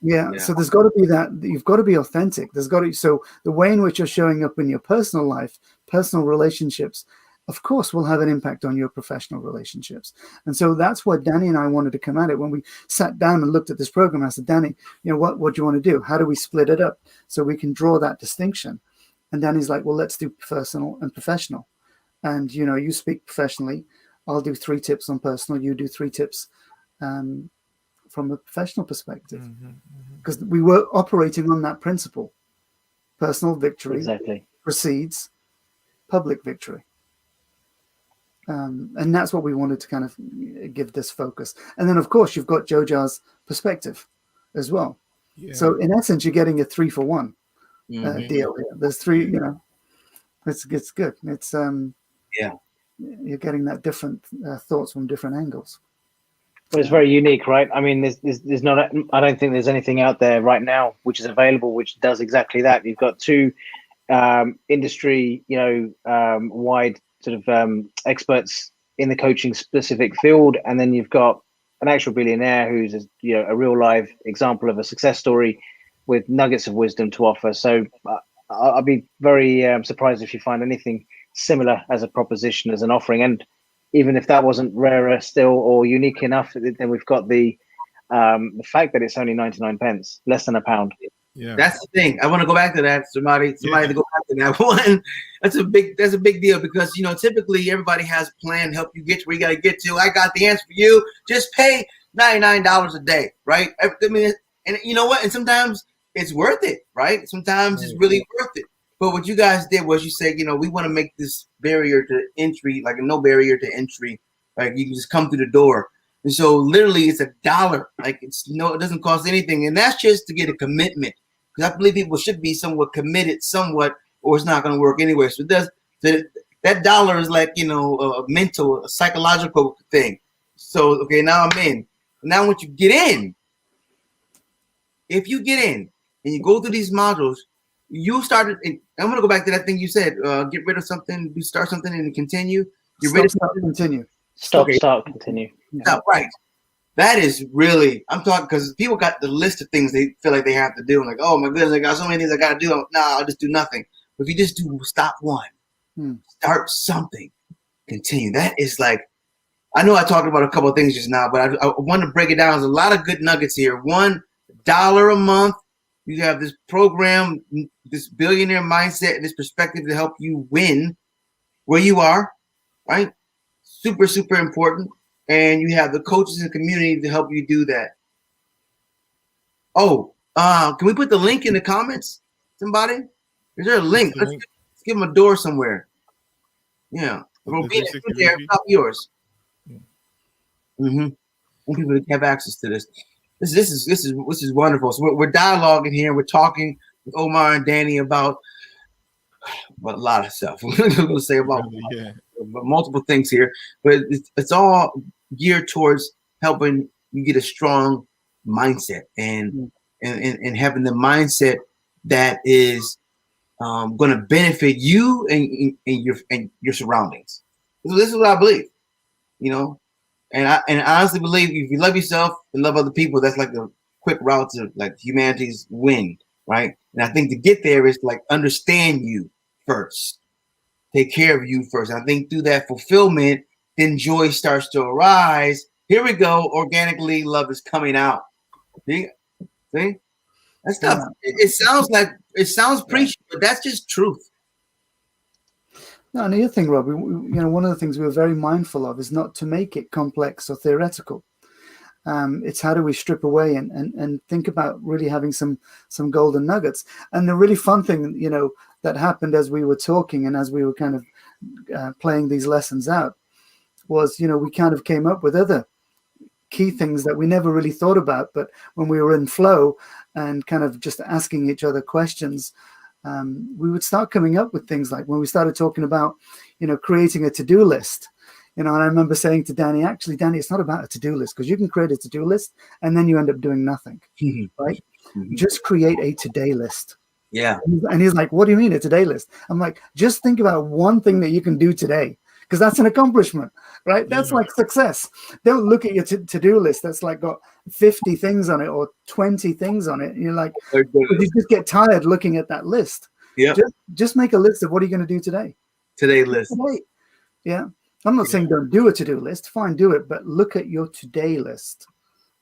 Yeah. So there's got to be that. You've got to be authentic. So the way in which you're showing up in your personal life, personal relationships, of course, will have an impact on your professional relationships. And so that's what Danny and I wanted to come at it. When we sat down and looked at this program, I said, Danny, what do you want to do? How do we split it up so we can draw that distinction? And Danny's like, well, let's do personal and professional. And, you speak professionally. I'll do 3 tips on personal. You do 3 tips from a professional perspective. Because we were operating on that principle. Personal victory precedes public victory. And that's what we wanted to kind of give this focus. And then, of course, you've got Jojar's perspective as well. Yeah. So in essence, you're getting a 3-for-1 deal here. There's 3, it's good. It's you're getting that different thoughts from different angles. Well, it's very unique, right? I mean, there's not. I don't think there's anything out there right now which is available which does exactly that. You've got 2 industry, wide sort of experts in the coaching specific field, and then you've got an actual billionaire who's a real live example of a success story with nuggets of wisdom to offer. So I'll be very surprised if you find anything similar as a proposition, as an offering. And even if that wasn't rarer still or unique enough, then we've got the fact that it's only 99 pence, less than £1. Yeah, that's the thing. I want to go back to that. Somebody to go back to that one. That's a big deal because typically everybody has a plan to help you get to where you got to get to. I got the answer for you. Just pay $99 a day, right? I mean, and you know what? And sometimes it's worth it, right? Sometimes it's really worth it. But what you guys did was you said, we want to make this barrier to entry, like a no barrier to entry. Like you can just come through the door. And so literally it's $1. Like it doesn't cost anything. And that's just to get a commitment. Because I believe people should be somewhat committed, or it's not going to work anyway. So that dollar is like, a mental, a psychological thing. So, okay, now I'm in. Now once you get in, if you get in and you go through these modules, you started. I'm going to go back to that thing you said. Get rid of something, start something, and continue. Get rid of something, continue. Start, continue. Stop, right. That is really, I'm talking because people got the list of things they feel like they have to do. I'm like, oh my goodness, I got so many things I got to do. No, I'll just do nothing. But if you just do stop one, start something, continue. That is like, I know I talked about a couple of things just now, but I want to break it down. There's a lot of good nuggets here. $1 a month. You have this program, this billionaire mindset, this perspective to help you win where you are, right? Super, super important. And you have the coaches in the community to help you do that. Oh, can we put the link in the comments? Somebody? Is there a link? Let's give them a door somewhere. Yeah. We'll be there. Top yours. Want people to have access to this. This is wonderful. So we're dialoguing here. We're talking with Omar and Danny about a lot of stuff. We're going to say about Yeah. multiple things here, but it's all geared towards helping you get a strong mindset and having the mindset that is going to benefit you and your surroundings. This is what I believe, you know, and I honestly believe if you love yourself and love other people, that's like the quick route to like humanity's win, right? And I think to get there is like understand you first, take care of you first. And I think through that fulfillment, then joy starts to arise. Here we go, organically, love is coming out. See? That stuff. It sounds preachy, but that's just truth. No, and the other thing, Rob, one of the things we were very mindful of is not to make it complex or theoretical. It's how do we strip away and think about really having some golden nuggets. And the really fun thing, that happened as we were talking and as we were kind of playing these lessons out was, we kind of came up with other key things that we never really thought about. But when we were in flow and kind of just asking each other questions, we would start coming up with things like when we started talking about, creating a to-do list. And I remember saying to Danny, actually, Danny, it's not about a to-do list because you can create a to-do list and then you end up doing nothing, right? Just create a today list. Yeah. And he's like, what do you mean a today list? I'm like, just think about one thing that you can do today because that's an accomplishment, right? That's like success. Don't look at your to-do list that's like got 50 things on it or 20 things on it. And you're like, you just get tired looking at that list. Yeah. Just make a list of what are you going to do today? Today list. Today. Yeah. I'm not saying don't do a to-do list. Fine, do it. But look at your today list,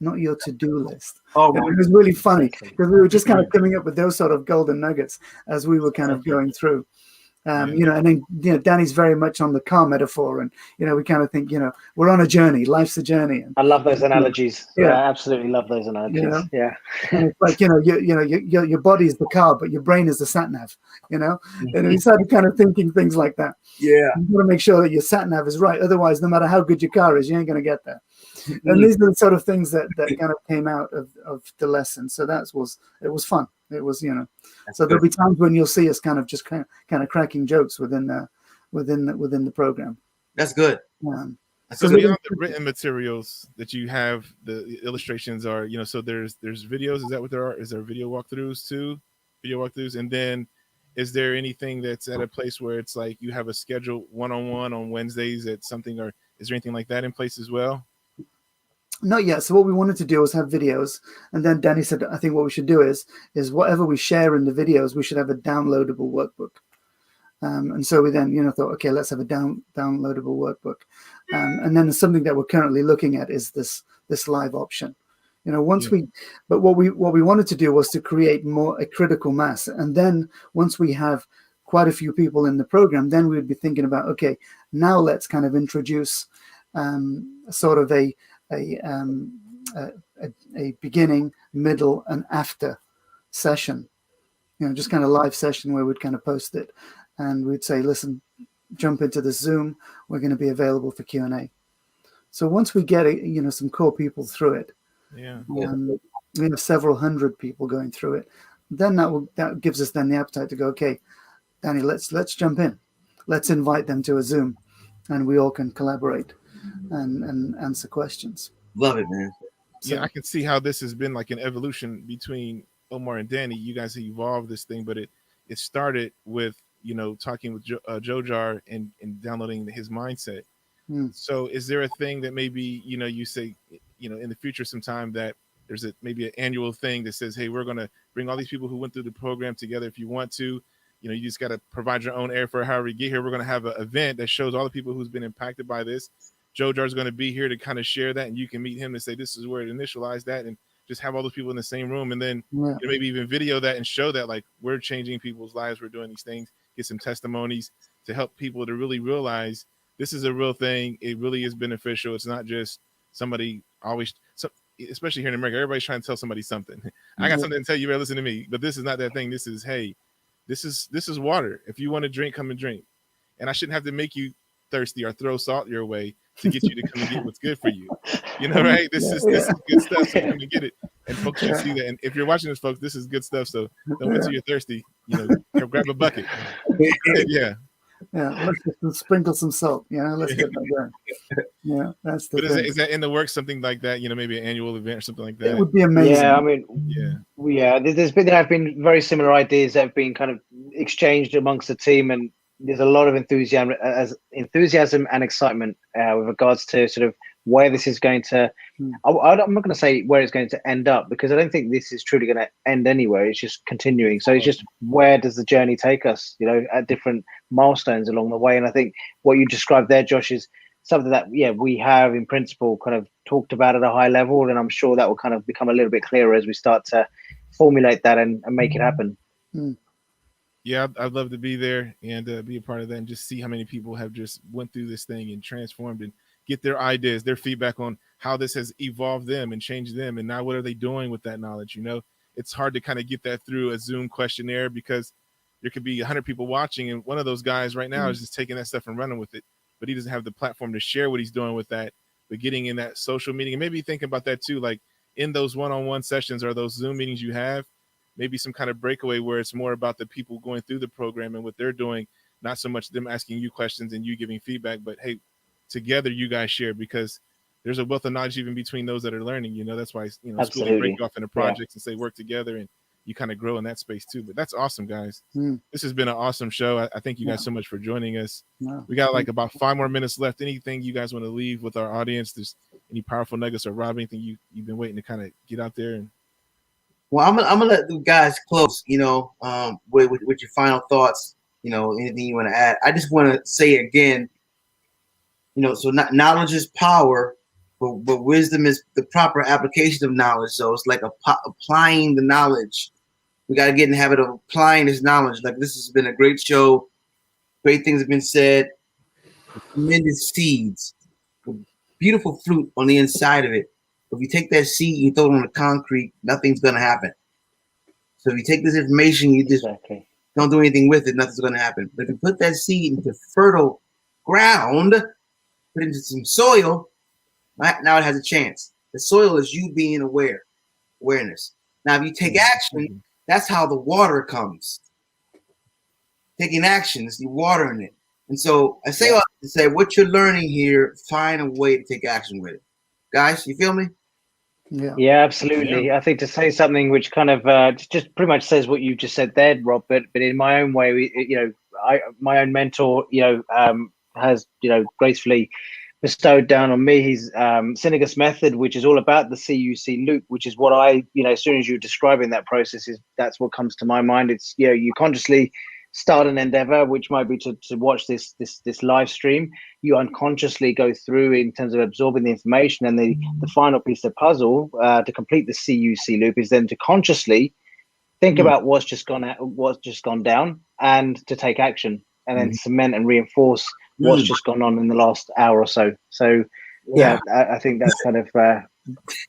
not your to-do list. Oh, it was really funny because we were just kind of coming up with those sort of golden nuggets as we were kind of going through. And then, Danny's very much on the car metaphor. And, we kind of think, we're on a journey. Life's a journey. And, I love those analogies. Yeah, I absolutely love those analogies. Yeah. And it's like, your body is the car, but your brain is the sat nav, and we started kind of thinking things like that. Yeah. You got to make sure that your sat nav is right. Otherwise, no matter how good your car is, you ain't going to get there. And these are the sort of things that kind of came out of the lesson. So it was fun. It was, so there'll be times when you'll see us kind of cracking jokes within the program. That's good. So beyond the written materials that you have, the illustrations are, so there's videos. Is that what there are? Is there video walkthroughs too? Video walkthroughs, and then is there anything that's at a place where it's like you have a scheduled one-on-one on Wednesdays at something, or is there anything like that in place as well? Not yet. So what we wanted to do was have videos, and then Danny said, I think what we should do is whatever we share in the videos, we should have a downloadable workbook. And so we then, thought, okay, let's have a downloadable workbook. And then something that we're currently looking at is this live option. But what we wanted to do was to create a critical mass. And then once we have quite a few people in the program, then we would be thinking about, okay, now let's kind of introduce sort of a beginning, middle, and after session, just kind of live session where we'd kind of post it and we'd say, listen, jump into the Zoom. We're going to be available for Q&A. So once we get some core people through it, we have several hundred people going through it. Then that gives us then the appetite to go, okay, Danny, let's jump in. Let's invite them to a Zoom, and we all can collaborate and answer questions. Love it, man. Yeah, I can see how this has been like an evolution between Omar and Danny. You guys have evolved this thing, but it started with talking with Jojar and downloading his mindset. So is there a thing that maybe you say in the future sometime that there's maybe an annual thing that says, hey, we're going to bring all these people who went through the program together. If you want to, you just got to provide your own airfare however you get here. We're going to have an event that shows all the people who's been impacted by this. Jojar is going to be here to kind of share that, and you can meet him and say, this is where it initialized that, and just have all those people in the same room. And then maybe even video that and show that, like, we're changing people's lives. We're doing these things, get some testimonies to help people to really realize this is a real thing. It really is beneficial. It's not just somebody especially here in America, everybody's trying to tell somebody something. I got something to tell you, better listen to me. But this is not that thing. This is, hey, this is water. If you want to drink, come and drink. And I shouldn't have to make you thirsty or throw salt your way to get you to come and get what's good for you. You know, right? This is good stuff. So come and get it. And folks should see that. And if you're watching this, folks, this is good stuff. So don't wait till you're thirsty. You know, grab a bucket. Yeah. Yeah, let's just sprinkle some salt. You know, let's get that going. Yeah, that's the thing. But is that in the works, something like that? You know, maybe an annual event or something like that? It would be amazing. Yeah, I mean, yeah. There have been very similar ideas that have been kind of exchanged amongst the team, and there's a lot of enthusiasm and excitement with regards to sort of where this is going to. I'm not going to say where it's going to end up, because I don't think this is truly going to end anywhere. It's just continuing. So it's just, where does the journey take us? You know, at different milestones along the way. And I think what you described there, Josh, is something that we have in principle kind of talked about at a high level, and I'm sure that will kind of become a little bit clearer as we start to formulate that and make it happen. Yeah, I'd love to be there and be a part of that, and just see how many people have just went through this thing and transformed, and get their ideas, their feedback on how this has evolved them and changed them, and now what are they doing with that knowledge. You know, it's hard to kind of get that through a Zoom questionnaire, because there could be 100 people watching, and one of those guys right now is just taking that stuff and running with it, but he doesn't have the platform to share what he's doing with that. But getting in that social meeting, and maybe think about that too, like in those one-on-one sessions or those Zoom meetings you have, maybe some kind of breakaway where it's more about the people going through the program and what they're doing, not so much them asking you questions and you giving feedback, but hey, together you guys share, because there's a wealth of knowledge even between those that are learning. You know, that's why, you know, schools break off into projects and say work together, and you kind of grow in that space too. But that's awesome, guys. This has been an awesome show. I thank you guys so much for joining us. We got like about 5 more minutes left. Anything you guys want to leave with our audience? There's any powerful nuggets, or Rob, anything you've been waiting to kind of get out there? And well, I'm gonna let the guys close, you know, with your final thoughts, you know, anything you want to add. I just want to say again, you know, so knowledge is power, but wisdom is the proper application of knowledge. So it's like applying the knowledge. We got to get in the habit of applying this knowledge. Like, this has been a great show. Great things have been said. Tremendous seeds. Beautiful fruit on the inside of it. If you take that seed, you throw it on the concrete, nothing's going to happen. So if you take this information, you just don't do anything with it, nothing's going to happen. But if you put that seed into fertile ground, put it into some soil, right, now it has a chance. The soil is you being awareness. Now, if you take action, that's how the water comes. Taking action is the water in it. And so I say all to say, what you're learning here, find a way to take action with it. Guys, you feel me? Yeah, absolutely. Yeah. I think to say something which kind of just pretty much says what you just said there, Rob, but in my own way, you know, my own mentor, you know, has, you know, gracefully bestowed down on me his Synegus method, which is all about the CUC loop, which is what I, you know, as soon as you're describing that process, that's what comes to my mind. It's, you know, you consciously start an endeavor, which might be to watch this live stream. You unconsciously go through in terms of absorbing the information, and the final piece of the puzzle to complete the CUC loop is then to consciously think about what's just gone down, and to take action, and then cement and reinforce what's just gone on in the last hour or so. So I think that's kind of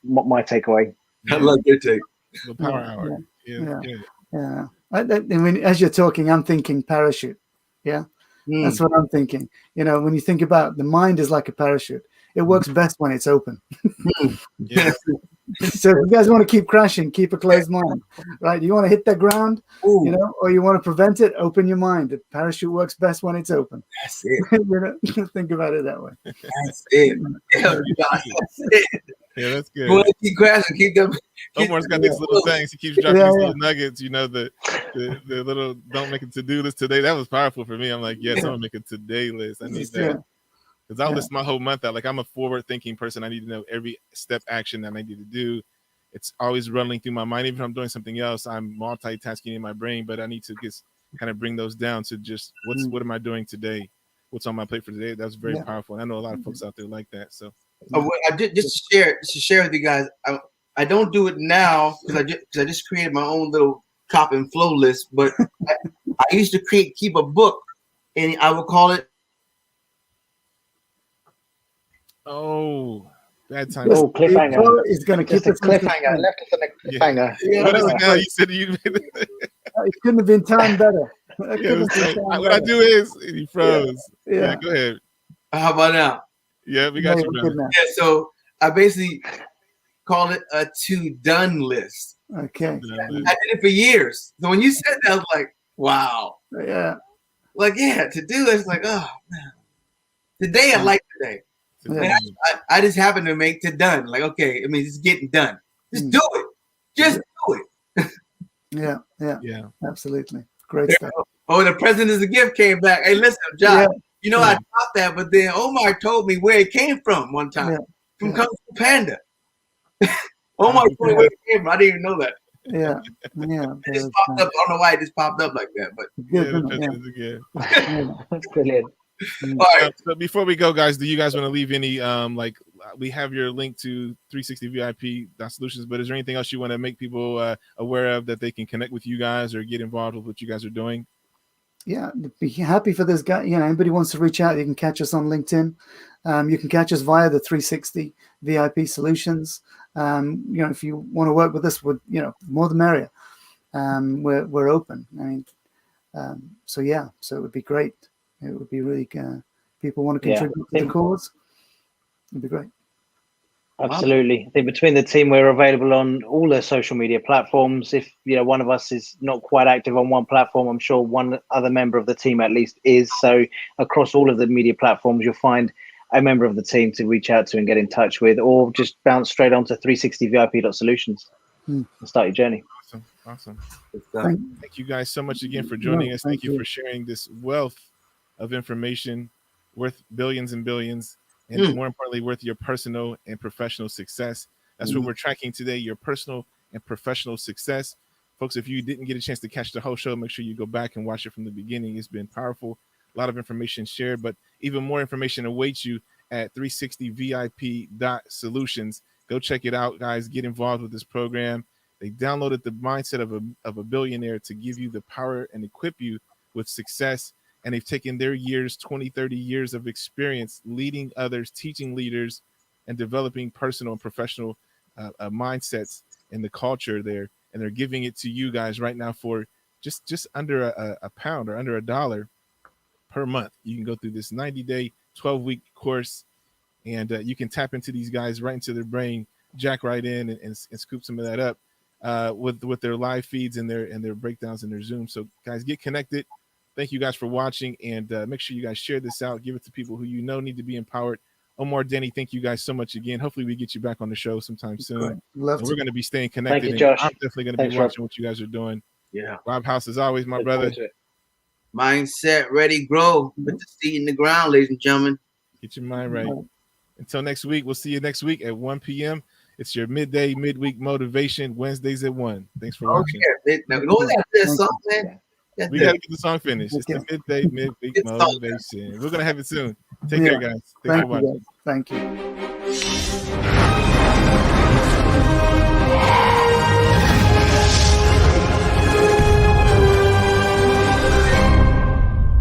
my takeaway. I like your take. The power hour. Yeah. I mean, as you're talking, I'm thinking parachute. Yeah. That's what I'm thinking. You know, when you think about the mind is like a parachute, it works best when it's open. So if you guys want to keep crashing, keep a closed mind, right? You want to hit the ground, you know, or you want to prevent it, open your mind. The parachute works best when it's open. That's it. You know, think about it that way. That's it. That's it. Yeah, that's good. You want to keep crashing, keep them. Omar's got these little things. He keeps dropping these little nuggets. You know, the little don't make a to-do list today. That was powerful for me. I'm like, yes, I'm gonna make a today list. I need that. Because I'll list my whole month out. Like, I'm a forward-thinking person. I need to know every step action that I need to do. It's always running through my mind. Even if I'm doing something else, I'm multitasking in my brain, but I need to just kind of bring those down to just what am I doing today? What's on my plate for today? That's very powerful. I know a lot of folks out there like that. So I did just to share with you guys. I don't do it now because I just created my own little top and flow list. But I used to keep a book, and I would call it. Oh, bad time. Oh, cliffhanger. Is going to keep a cliffhanger. Left us on a cliffhanger. What is it now? You said you. It couldn't have been timed better. What I do is he froze. Yeah, go ahead. How about now? Yeah, we got Yeah, you, we're brother. good now. Yeah, so I basically call it a to-done list. Okay. I did it for years. So when you said that, I was like, wow. Yeah. Like, yeah, to do it's like, oh man. Today I like today. Yeah. I just happen to make to done. Like, okay, I mean, it's getting done. Just do it. Just do it. Yeah. Absolutely. Great There stuff. Oh, the present is a gift came back. Hey, listen, Josh, you know, I thought that, but then Omar told me where it came from one time. From Kung Fu Panda. Omar told me where it came from. I didn't even know that. Yeah. It just popped up. I don't know why it just popped up like that, but good, the present is a gift. That's brilliant. all right. So before we go, guys, do you guys want to leave any like we have your link to 360VIP.solutions, but is there anything else you want to make people aware of that they can connect with you guys or get involved with what you guys are doing? Yeah, be happy for this guy. You know, anybody wants to reach out, you can catch us on LinkedIn. You can catch us via the 360 VIP Solutions. You know, if you want to work with us, with more the merrier. We're open. I mean, so it would be great. It would be really people want to contribute to the cause. It'd be great. Absolutely. I think between the team, we're available on all the social media platforms. If one of us is not quite active on one platform, I'm sure one other member of the team at least is. So across all of the media platforms, you'll find a member of the team to reach out to and get in touch with, or just bounce straight onto 360VIP.solutions and start your journey. Awesome. Thank you guys so much again for joining us. Thank you for sharing this wealth of information worth billions and billions. And more importantly, worth your personal and professional success. That's what we're tracking today, your personal and professional success. Folks, if you didn't get a chance to catch the whole show, make sure you go back and watch it from the beginning. It's been powerful. A lot of information shared, but even more information awaits you at 360VIP.solutions. Go check it out, guys. Get involved with this program. They downloaded the mindset of a billionaire to give you the power and equip you with success. And they've taken their years, 20, 30 years of experience leading others, teaching leaders, and developing personal and professional mindsets in the culture there. And they're giving it to you guys right now for just under a pound or under $1 per month. You can go through this 90-day, 12-week course, and you can tap into these guys right into their brain, jack right in and scoop some of that up with their live feeds and their breakdowns and their Zoom. So guys, get connected. Thank you guys for watching, and make sure you guys share this out. Give it to people who need to be empowered. Omar, Danny, thank you guys so much again. Hopefully we get you back on the show sometime soon. We're going to be staying connected. Thank you, Josh. I'm definitely going to be watching what you guys are doing. Yeah. Rob House, as always, my brother. Mindset, ready, grow. Put the seed in the ground, ladies and gentlemen. Get your mind right. Until next week, we'll see you next week at 1 p.m. It's your midweek motivation, Wednesdays at 1. Thanks for watching. Yeah. Now, go ahead, this song, man. We got to get the song finished. It's the midweek motivation. We're going to have it soon. Take care, guys. Thanks for watching. Thank you.